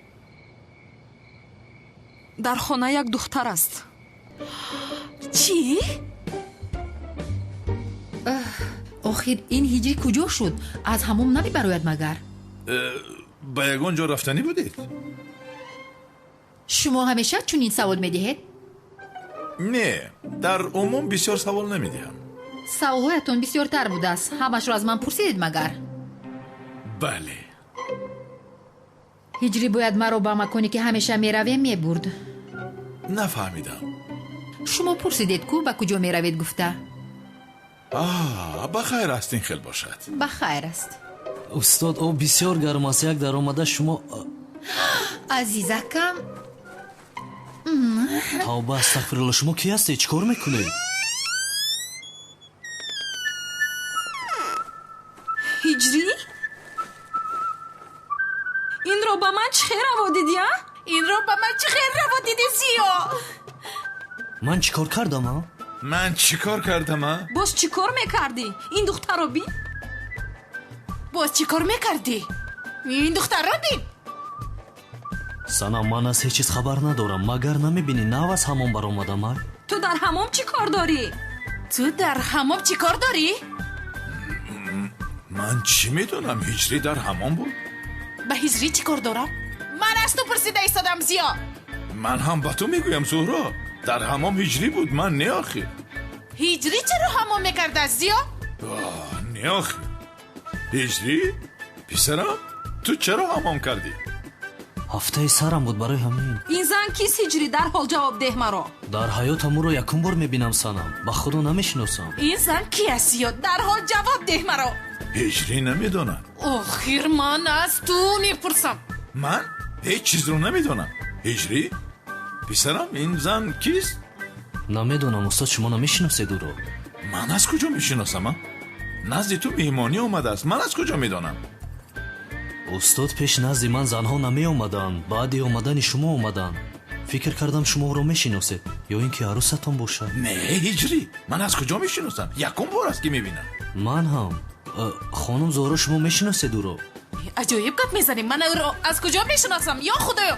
дар хона як духтар аст. چی؟ охир ин ҳиҷрӣ куҷо шуд? аз ҳамом намебарояд магар? ба ягон ҷо рафтанӣ будед? шумо ҳамеша чунин савол медиҳед? не, дар умум бисёр савол намедиҳам. саволҳоятон бисёртар будааст. ҳамашро аз ман пурсидед магар? бале. ҳиҷрӣ бояд маро ба маконе ки ҳамеша меравем мебурд. нафаҳмидам. шумо пурсидед ку ба куҷо меравед гуфта. ба хайр аст, ин хел бошад. ба хайр аст. устод об бисёр гарм аст. як даромада шумо азизакам. тавба астағфирулло, шумо ки ҳастед? чӣ кор мекунед? ҳиҷрӣ? инро ба ман чӣ хел раво дидӣ? инро ба ман чӣ хел раво дидӣ зиё? ман чӣ кор кардам? ман чӣ кор кардам? боз чӣ кор мекардӣ? ин духтарро бин. боз чӣ кор мекардӣ? ин духтарро бин. санам, ман аз ҳеҷ чиз хабар надорам. магар намебинӣ нав аз ҳамон баромадам? ту дар ҳамом чӣ кор дорӣ? ту дар ҳамом чӣ кор дорӣ? ман чӣ медонам, ҳиҷрӣ дар ҳамон буд. ба ҳиҷрӣ чӣ кор дорам? ман аз ту пурсида истодам зиё. ман ҳам ба ту мегӯям зуҳро, дар ҳамом ҳиҷрӣ буд, ман не охир. ҳиҷрӣ чаро ҳамом мекардааст зиё? не охир. ҳиҷрӣ? писарам, ту чаро ҳамом кардӣ? ҳафтаи сарам буд барои ҳамин. ин зан кист ҳиҷрӣ? дарҳол ҷавоб деҳ маро. дар ҳаётам ӯро якум бор мебинам санам. ба худо намешиносам. ин зан ки аст зиё? дарҳол ҷавоб деҳ маро. ҳиҷрӣ намедонад. охир ман аз ту мепурсам. ман ҳеҷ чизро намедонам. ҳиҷрӣ? писарам, ин зан кист? намедонам устод, шумо намешиносед ӯро? ман аз куҷо мешиносам? назди ту меҳмонӣ омадааст, ман аз куҷо медонам? устод, пеш назди ман занҳо намеомаданд. баъди омадани шумо омаданд. фикр кардам шумо ӯро мешиносед, ё ин ки арӯсатон бошад. не, ҳиҷрӣ, ман аз куҷо мешиносам? якум бор аст ки мебинам. ман ҳам. хонум Зоҳро, шумо мешиносед ӯро? аҷоиб гап мезанем. ман ӯро аз куҷо мешиносам? ё худоё!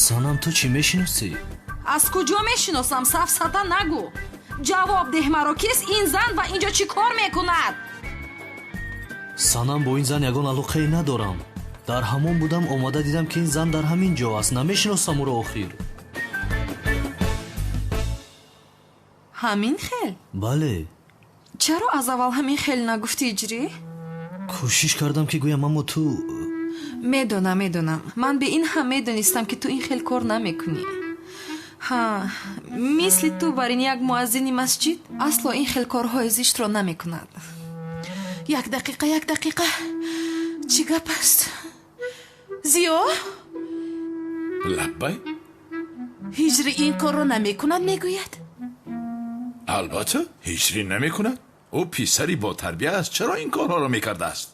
санам, ту чӣ мешиносӣ? аз куҷо мешиносам? сафсата нагӯ. ҷавоб деҳ маро. кист ин зан ва инҷо чӣ кор мекунад? санам, бо ин зан ягон алоқае надорам. дар ҳамон будам, омада дидам ки ин зан дар ҳамин ҷо аст. намешиносам ӯро охир. ҳамин хел? бале. чаро аз аввал ҳамин хел нагуфтӣ ҳиҷрӣ? кӯшиш кардам ки гӯям, аммо ту... медонам. ман бе ин ҳам медонистам ки ту ин хел кор намекунӣ. ҳа, мисли ту барин як муаззини масҷид асло ин хел корҳои зиштро намекунад. як дақиқа. чӣ гап аст? зиё? лаббай? ҳиҷрӣ ин корро намекунад мегӯяд? албатта, ҳиҷрӣ намекунад. ӯ писари бо тарбия аст. чаро ин корҳоро мекардааст?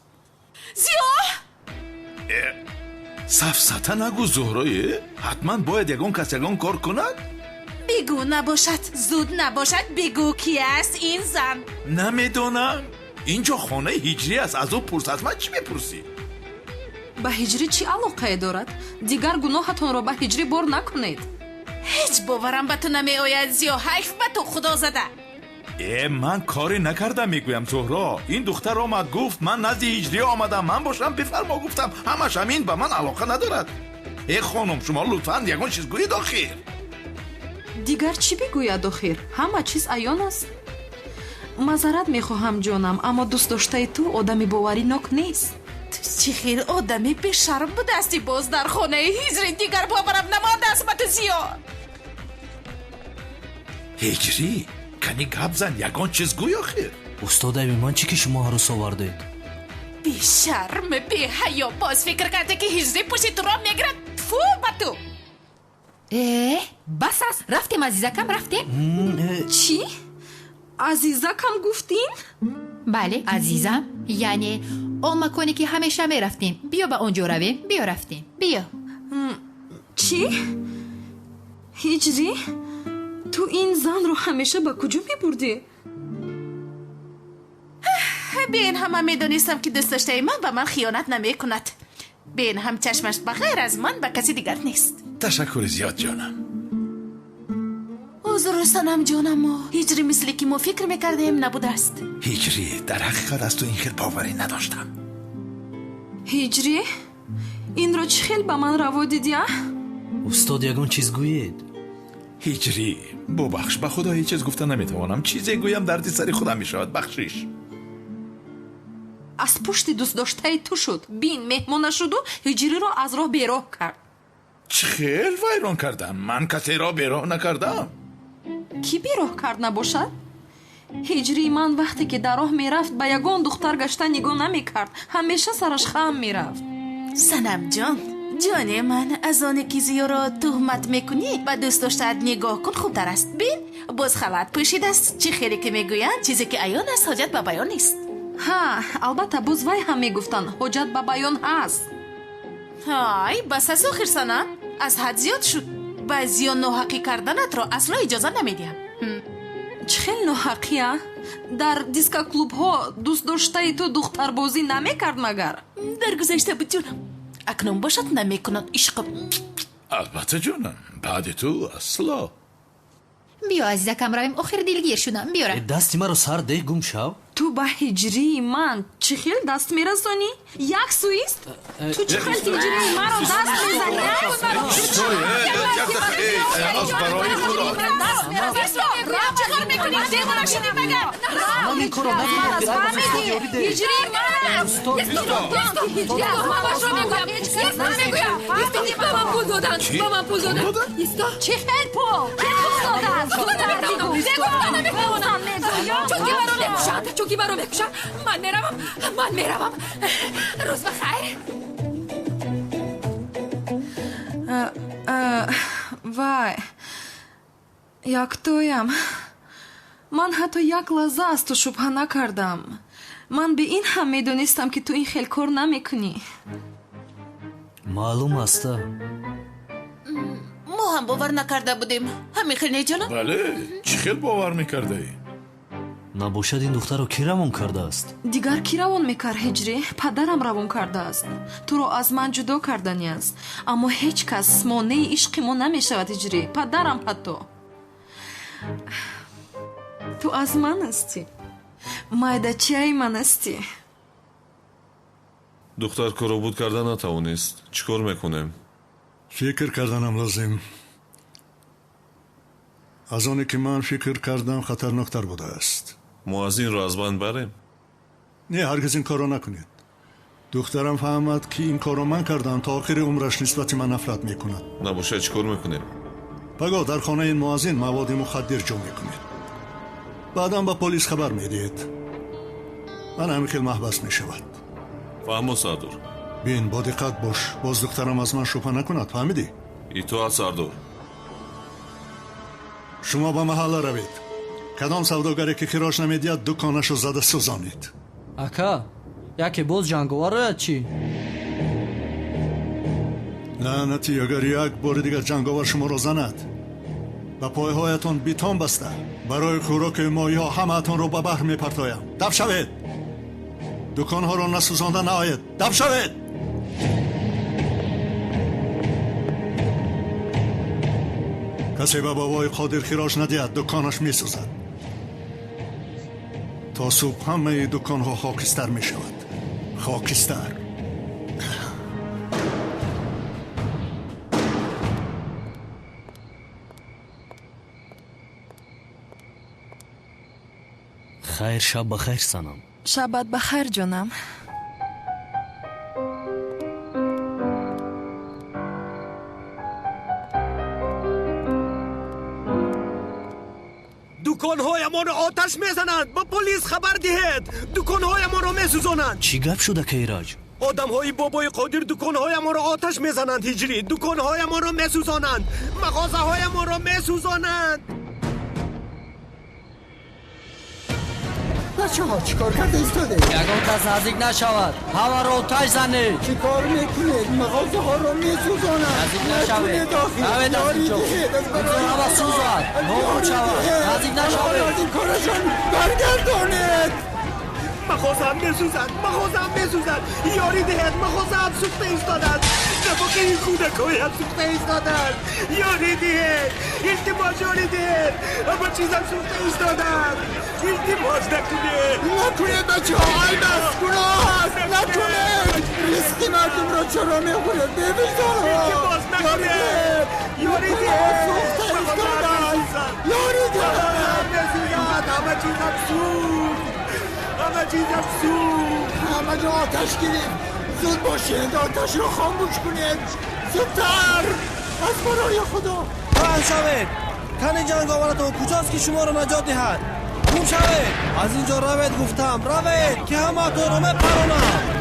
зиё? сафсата нагӯ зуҳрои. ҳатман бояд ягон кас ягон кор кунад? бигӯ, набошад. зуд набошад. бигӯ ки аст ин зан? намедонам. ин ҷо хонаи ҳиҷрӣ аст. аз ӯ пурс. аз ман чӣ мепурсӣ? ба ҳиҷрӣ чӣ алоқае дорад? дигар гуноҳатонро ба ҳиҷрӣ бор накунед. ҳеҷ боварам ба ту намеояд зиё. ҳайф ба ту, худо зада. ман коре накардам мегӯям зуҳро. ин духтар омад гуфт ман назди ҳиҷрӣ омадам, ман бошам бифармо гуфтам. ҳамаш ҳамин, ба ман алоқа надорад. хонум, шумо лутфан ягон чиз гӯед охир. дигар чӣ бигӯяд охир? ҳама чиз аён аст. мазарат мехоҳам ҷонам, аммо дӯстдоштаи ту одами боваринок нест. ту чӣ хел одами бешарм будаасти боз дар хонаи ҳиҷрӣ? дигар боварам намондааст ба ту зиё. ҳиҷрӣ, кани гап зан, ягон чиз гӯй охир. устодаби ман чӣ ки шумо арӯс овардед? бешарм, беҳаё. боз фикр карде ки ҳиҷрӣ пушти туро мегирад? фу ба ту. бас аст. рафтем азизакам, рафтем. чӣ? азизакам гуфтин? бале, азизам. яъне он маконе ки ҳамеша мерафтем. биё ба он ҷо равем. биё рафтем. биё. чӣ? ҳиҷрӣ? ту ин занро ҳамеша ба куҷо мебурдӣ? به این همه میدونستم که دوست داشته من به من خیانت نمی کند. به این هم چشمش بغیر از من به کسی دیگر نیست. تشکر زیاد جانم. حضورستانم جانم، هجری مثلی که ما فکر میکردیم نبوده است. هجری در حقیقت از تو این خیل باوری نداشتم. هجری؟ این رو چه خیل به من روا دیدی؟ استاد یگان چیز گویید. هجری ببخش، به خدا هیچ چیز گفتن نمیتوانم. چیزی گویم دردی سری خودم میشود. بخشیش. از پشت دوست داشته تو شد، بین مهمانه شد و هجری را از راه بیراه کرد. چه خیل ویران کردم؟ من کسی را بیراه نکردم. کی بیراه کرد نباشد؟ هجری من وقتی که در راه میرفت به یگان دختر گشته نگاه نمیکرد، همیشه سرش خم میرفت. سنم جان، جان من، از آنه که زیو را تهمت میکنی و دوست داشتت نگاه کن خوبتر است. بین باز خلط پوشید است. چه خیلی که میگویند چیزی که عیان است حاجت به بیان نیست. ها، البته باز وای هم میگفتن حاجت به بیان هست. های بس از آخر سنم از حد زیاد شد. بعضی ناحقی کردنت را اصلا اجازه نمیدیم. چه خیلی ناحقیه؟ در دیسکا کلوب ها دوست داشته تو دختر بازی نمیکرد مگر؟ در گذشته بود جونم، اکنون باشد نمیکند عشقم. البته جونم، بعد تو اصلا. بیا عزیزکم رویم، آخر دلگیر شدم. بیارم دستی مرا سر ده گم شو. تو به هجری من چه خیل دست میرسانی؟ یک سویست؟ تو چه خیل هجری مرا دست میزنی؟ از برای خدا چه کار میکنی؟ دیوانه شدی مگر؟ هجری چه خیل پول چوکی برو بکشم. من میروم. روز بخیر. وای یک تویم. من حتی یک لحظه از تو شبهه نکردم. من به این هم میدونستم که تو این خیل کار نمیکنی. معلوم است. ما هم باور نکرده بودیم. همین خیلی جانم. بله، چه خیل باور میکرده ای؟ نباشد این دختر رو کی روان کرده است؟ دیگر کی روان میکرد هجری؟ پدرم روان کرده است. تو رو از من جدا کردنی است. اما هیچ کس مانع عشق ما نمیشود هجری. پدرم حتی. تو از من هستی. مایدچی من هستی. دختر کارو کرده نتوانست. چیکار میکنیم؟ فکر کردنم لازم. از آنی که من فکر کردم خطرناکتر بوده است. ما از این را از بند بریم؟ نه، هرگز این کارو نکنید. دخترم فهمد که این کارو من کردم تا آخر عمرش نسبت من نفرت میکند. نباشه چیکار میکنیم؟ بگاه در خانه این موازین مواد مخدر جمع میکنید. بعدم با پلیس خبر میدید. من همین خیلی محبس میشود. فهمو سردار. بین با دقت باش. باز دخترم از من شبهه نکند. فهمیدی؟ ای تو از سردار. شما به محله روید. کدام سوداگری که خراش نمیدید دکانشو زده سوزانید. اکا یکی باز جنگوار روید چی؟ لعنتی، اگر یک بار دیگر جنگاور شما را زند و پایهایتان بیتان بسته برای خوراک ماهی ها همه اتان را به بحر میپرتایم. دف شوید. دکانها را نسوزانده نهایید. دف شوید. کسی به بابای قادر خراش ندید دکانش میسوزد. تا صبح همه دکانها خاکستر میشود. خاکستر. خیر، شب بخیر سنم. شبت بخیر جانم. دکانهای ما رو آتش میزنند. با پلیس خبر دهید. دکانهای ما رو میسوزانند. چی گپ شده که ایراج؟ آدمهای بابای قادر دکانهای ما رو آتش میزنند هجری. دکانهای ما رو میسوزانند. مغازه‌های ما رو میسوزانند. بچه ها چیکار کرده ایستاده؟ یگان کس نزدیک نشود. همه رو آتش زنید. چی کار میکنید؟ مغازه ها رو میسوزانند. نزدیک نشوید. نوید از اینجا. اینجا همه سوزد. نور شود. نزدیک نشوید. از این کارشان برگردانید. مخوزم میسوزد مخوزم میسوزد یاری دهد مخوزم سوخته ایستادن نفاقه این کودکایم سوخته ایستادن یاری دهد التماس یاری دهد اما چیزم سوخته ایستادن التماس نکنید بچه ها این است گناه است نکنید ریسکی مردم را چرا میخورید ببینید التماس نکنید یاری دهد سوخته ایستادن یاری دهد همه چیزم سوخت همه چیزم سوخت همه جا آتش گیرید زود باشید آتش رو خاموش کنید زودتر از برای خدا بلند شوید تن جنگاورتون کجاست که شما رو نجات دهد گم شوید از اینجا روید گفتم روید که همه تو رو بپرونم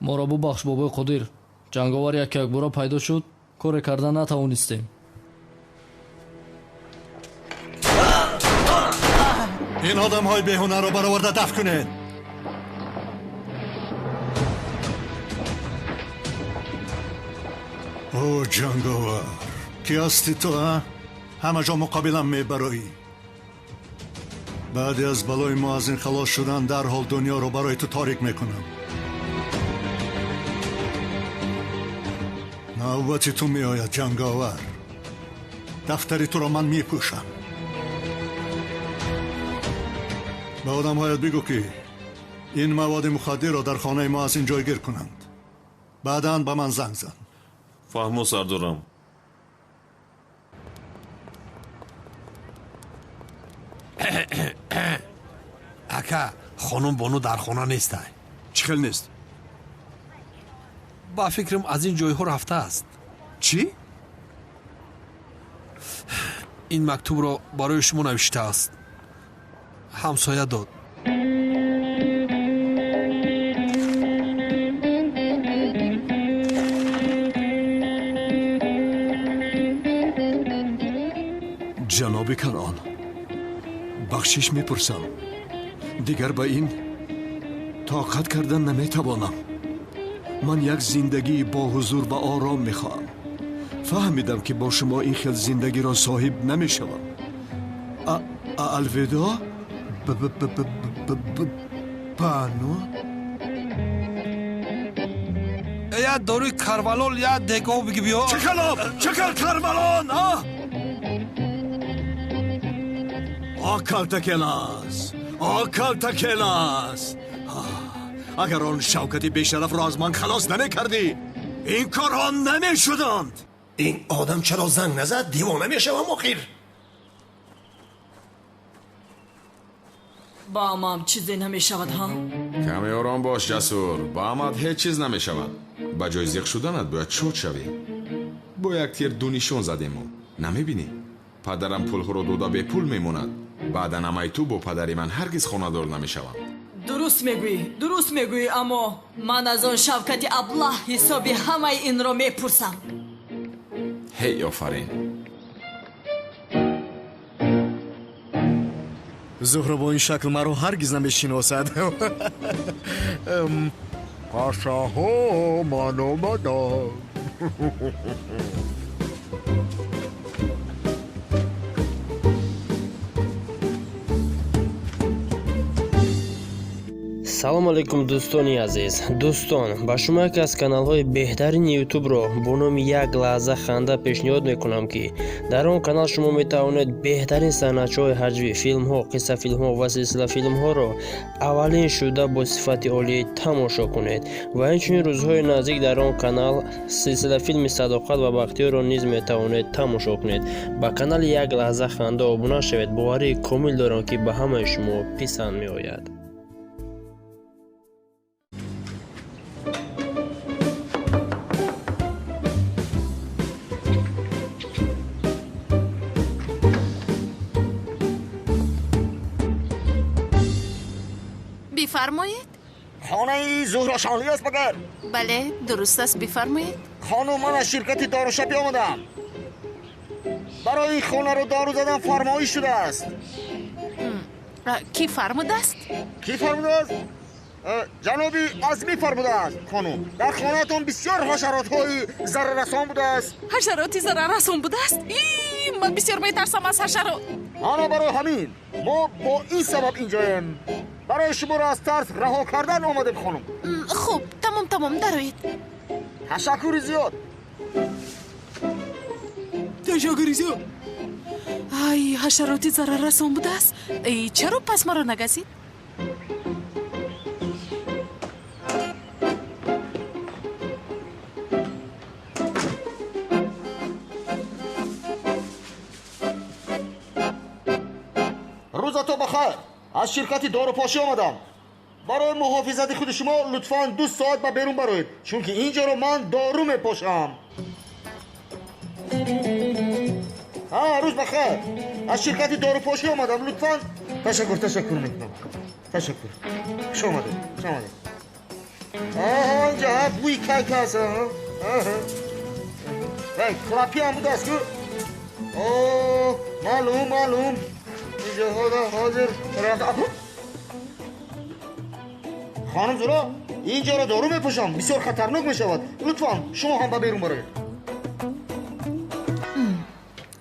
моро бубахш бобои қодир ҷанговар якбора пайдо шуд коре карда натавонистем این آدم های بیهونه رو برآورده دفن کنید او جنگاور کی هستی تو ها؟ همه جا مقابلم میبرایی بعد از بلای ما از این خلاص شدن در حال دنیا رو برای تو تاریک میکنم نوبتی تو میآید جنگاور دفتری تو رو من میپوشم به آدم هایت بگو که این مواد مخدر را در خانه ما از این جایگیر کنند بعداً به من زنگ زن فهمو سردارم ака хонум бону дар хона нестай چی خیل نیست؟ ба фикрам аз ин ҷойҳо рафтааст چی؟ ин мактубро барои шумо навиштааст ҳамсоя дод ҷаноби канъон бахшиш мепурсам дигар ба ин тоқат кардан наметавонам ман як зиндагии боҳузур ва ором мехоҳам фаҳмидам ки бо шумо ин хел зиндагиро соҳиб намешавам алвидо бану я дори карвалон я дегов биги биё чакал карвалон калтакелас агар он шавкати бешарафро аз ман халос намекардӣ ин корҳо намешуданд این آدم چرا زنگ نزد دیوانه میشوم آخر با امام چیزی نمیشود ها کمی آرام باش جسور با اماد هیچ چیز نمیشود با جای زیق شدنت باید شد شوی با یک تیر دونیشون زدیم نمیبینی پدرم پول رو دودا به پول میموند بعدا نمای تو با پدری من هرگز خانه‌دار نمیشوم درست میگویی اما من از آن شوکت ابله حسابی همه این رو میپرسم هی آفرین زهره با این شکل مرا هرگز نمیشناسد پاشاها من اومدم салом алейкум дӯстони азиз. дӯстон, ба шумо яке аз каналҳои беҳтарини ютубро бо номи як лаҳза ханда пешниҳод мекунам, ки дар он канал шумо метавонед беҳтарин санъатчиҳои ҳаҷвӣ, филмҳо, қиссафилмҳо ва силсилафилмҳоро аввалин шуда бо сифати олӣ тамошо кунед ва инчунин рӯзҳои наздик дар он канал силсилафилми садоқат ва бахтиёрро низ метавонед тамошо кунед. ба канали як лаҳза ханда обуна шавед. боварии комил дорам, ки ба ҳамаи шумо писанд меояд. بفرمایید. خانه زهرا شانلی است مگر؟ بله درست است، بفرمایید. خانم من از شرکت داروشبی آمدم. برای این خانه رو دارو زدن فرمایش شده است. کی فرموده است؟ کی فرموده است؟ جنابی عزمی فرموده است خانم. در خانه‌تون بسیار حشرات های ضرر رسان بوده است. حشراتی ضرر رسان بوده است؟ من بسیار میترسم از حشرات. آنا برای همین ما با این سبب اینجاییم. برای شما را از ترس رها کردن آمدیم خانم. خوب تمام دروید. تشکر زیاد. تشکر زیاد. ای حشراتی ضرر رسان بوده است. ای چرا پس ما را نگزید؟ روزتو بخیر. از شرکت داروپاشی آمدم. برای محافظت خود شما لطفاً 2 ساعت به بیرون برید، چون که اینجا رو من دارو میپاشم. روز بخیر. از شرکت داروپاشی آمدم. لطفاً تشکر میکنم. تشکر. شما آمده. اینجا بوی کیک هست. کلاپی هم بوده است که معلوم اینجا حاضر خانم زورا اینجا را دارو میپوشم، بسیار خطرناک میشود. لطفاً شما هم به بیرون برید.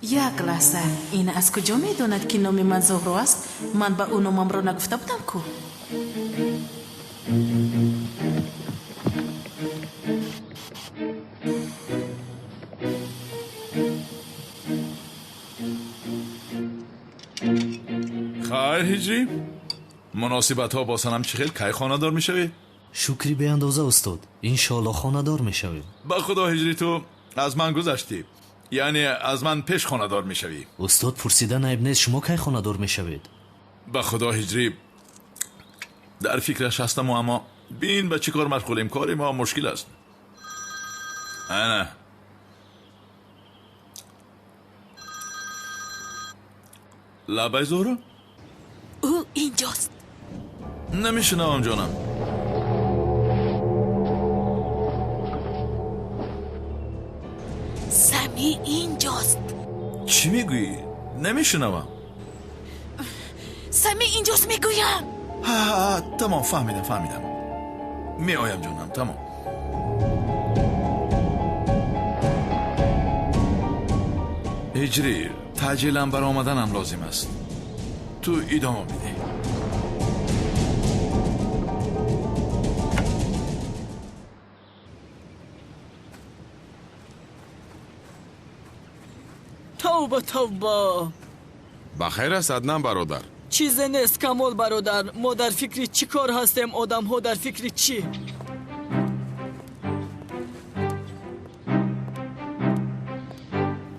یک لحظه، این از کجا میدوند که نام من زهرا است؟ من به او نامم را نگفته بودم کو. خیر هجری، مناسبت ها با سنم چی خیل کی خانه‌دار میشوی؟ شکری به اندازه استاد، انشالله خانه‌دار میشویم. با خدا هجری تو از من گذشتی، یعنی از من پیش خانه‌دار میشوی. استاد پرسیدن عیب نیست، شما کی خانه‌دار میشوید؟ با خدا هجری در فکرش هستم، اما بین به چی کار مشغولیم، کاری ما مشکل است. نه لبای زهرا؟ او اینجاست. نمیشنوم جانم. سمی اینجاست. چی میگویی؟ نمیشنوم. سمی اینجاست میگویم. تمام فهمیدم. میآیم جانم، تمام. هجری تعجیلم بر آمدنم لازم است. تو ادامه بده. توبه. بخیر است عدنان برادر. چیزی نیست کمال برادر. ما در فکر چی کار هستیم؟ آدم ها در فکر چی؟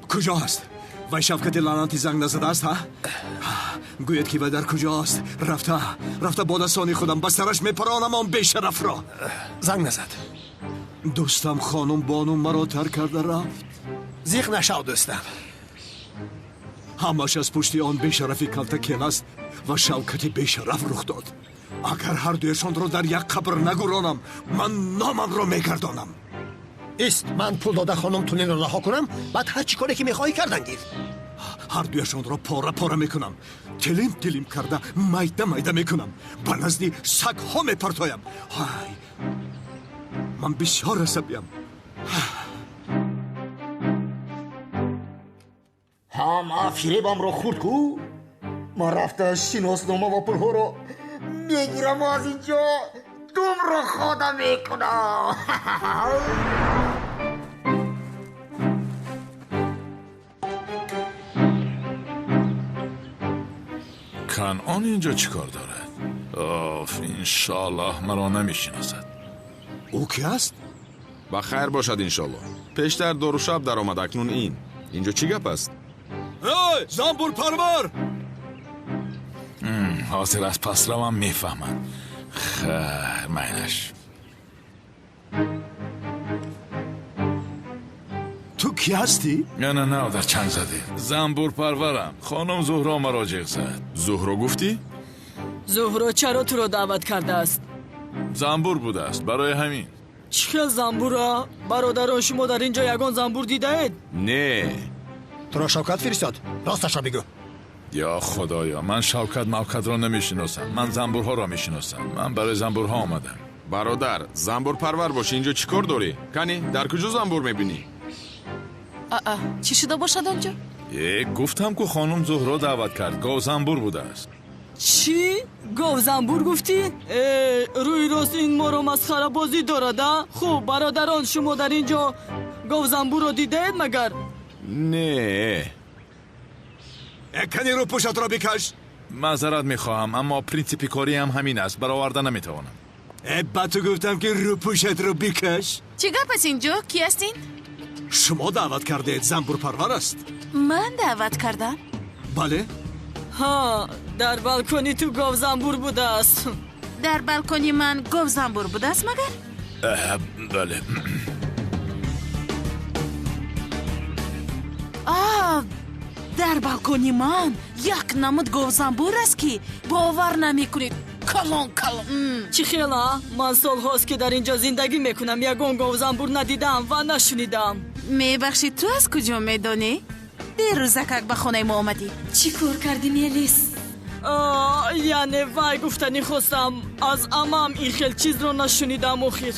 کجاست؟ وای شفقت لعنتی زنگ نزده است ها؟ گوید که وای در کجاست؟ رفته با دستانی خودم بسترش میپرانم آن بیشرف را. زنگ نزد. دوستم خانم بانو مرا ترک کرده رفت. زیغ نشو دوستم. همش از پشتی آن بیشرفی کلتکیل است و شوکت بیشرف رخ داد. اگر هر دویشان را در یک قبر نگرانم، من نامم را میگردانم. است من پول داده خانم تولین را رها کنم، بعد هر چی کاری که میخواهی کردن گیر. هر دویشان را پاره میکنم، تلیم کرده میده میکنم، به نزدی سگ ها میپرتایم. من بسیار عصبیم. هم فریبم را خورد کو. من رفته شناسنامه و پولها را میگیرم از اینجا دوم رو خودم میکنم. کنعان اینجا چیکار دارد؟ انشالله مرا نمیشناسد. او کی است؟ با خیر باشد انشالله. پیشتر دور و شب در آمد، اکنون اینجا چی گپ است؟ ای زنبور پرور! حاضر از پس رو هم میفهمد. خیر مینش. تو کی هستی؟ نه در چند زده. زنبور پرورم. خانم زهرا مراجع زد. زهرا گفتی؟ زهرا چرا تو رو دعوت کرده است؟ زنبور بوده است، برای همین. چه زنبورا؟ برادران شما در اینجا یگان زنبور دیده اید؟ نه. تو را شوکت فرستاد، راستش را بگو. یا خدایا، من شوکت موکت را نمیشناسم. من زنبورها را میشناسم. من برای زنبورها آمدم. برادر زنبور پرور باشی اینجا چیکار داری؟ کنی در کجا زنبور میبینی؟ چی شده باشد آنجا؟ گفتم که خانم زهرا دعوت کرد. گاو زنبور بوده است. چی؟ گاو زنبور گفتی؟ روی راست این ما رو مسخره بازی دارد. خب برادران شما در اینجا گاو زنبور رو دیدید مگر؟ نه. کنی رو پوشت را بکش. معذرت میخواهم اما پرینسیپی کاری هم همین است. برآورده نمیتوانم. با تو گفتم که رو پوشت رو بکش. چی گپ است اینجا؟ کی هستین؟ شما دعوت کرده زنبور پرور است. من دعوت کردم؟ بله. ها در بالکنی تو گاو زنبور بوده است. در بالکنی من گاو زنبور بوده است مگر؟ بله. در بالکنی من یک نمود گاو زنبور است که باور نمیکنید. کلان چی خیلی؟ من سال هاست که در اینجا زندگی میکنم. یگان گاو زنبور ندیدم و نشنیدم. میبخشید تو از کجا میدانی؟ دیروز که به خونه ما آمدی چی کار کردی میلیس؟ یعنی وای گفتنی خواستم از امام این خیل چیز رو نشنیدم اخیر.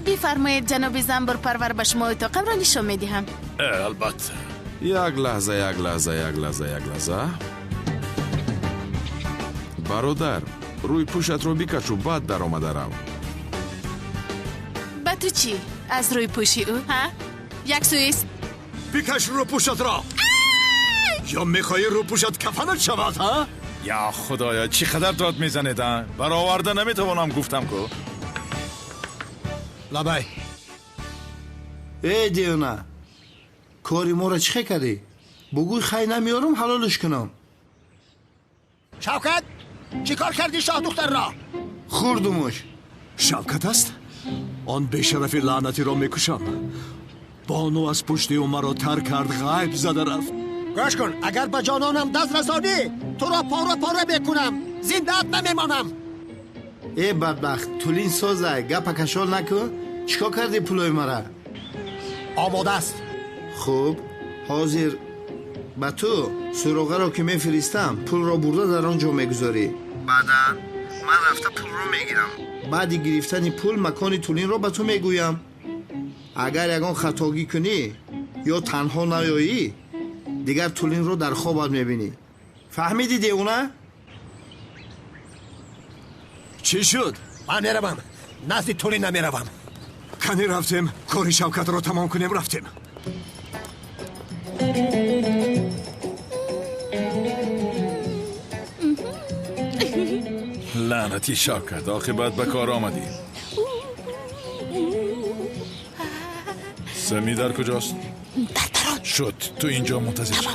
بفرمایید جناب زنبور پرور به شما اتاقم را نشان میدهم. البته. یک لحظه. برادر روی پوشت رو بکش و بعد در آمده رو. با تو چی؟ از روی پوشی او ها؟ یک سویست بکش رو پوشت را. یا میخوایی رو پوشت کفنت شود ها؟ یا خدایا چی قدر داد میزنیدن؟ برآورده نمیتوانم گفتم که. لبای ای دیونا کاری ما را چه کردی؟ بگوی خیلی نمیارم حلالش کنم. شوکت چی کار کردی شاه دختر را؟ خوردمش. شوکت است؟ آن بیشرفی لعنتی را میکشم. بانو از پشت او مرا تر کرد، غیب زده رفت. گوش کن، اگر به جانانم دست رسانی تو را پاره بکنم، زنده‌ات نمیمانم. ای بدبخت تولین سازه گپ کشال نکن. چیکار کردی پولای مرا؟ آماده است. خوب حاضر با تو سراغه را که میفرستم پول را برده در آنجا میگذاری. بعدا من رفته پول رو میگیرم. بعد گرفتن پول مکان تولین را به تو میگویم. اگر یگان خطاگی کنی یا تنها نیایی دیگر تولین رو در خوابت میبینی. فهمیدی دیونه؟ چی شد؟ من نروم، نزد تولین نمیروم. کنی رفتیم کاری شوکت رو تمام کنیم رفتیم. لعنتی شوکت عاقبت به کار آمدی. سمی در کجاست؟ در شد تو اینجا منتظر شو.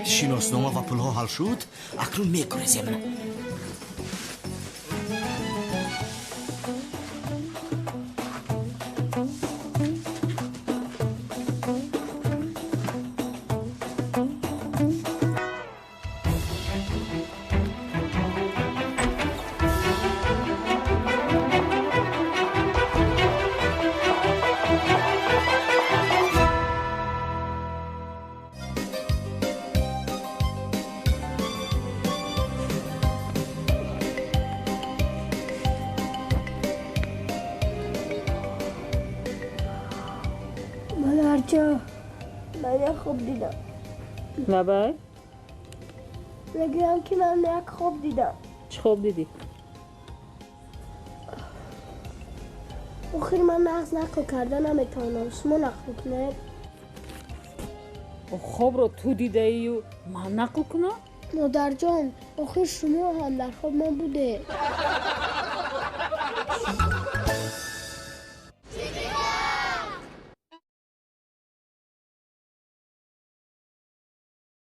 شناسنامه و پولها حل شد. اکنون میگریزیم. بچه من یک خواب دیدم. نبای؟ بگم که من یک خواب دیدم. چه خواب دیدی؟ آخر من نقص نقل کردن نمیتونم. شما نقل کنید. خواب رو تو دیده ای و من نقل کنم؟ مادر جان آخر شما هم در خواب من بوده.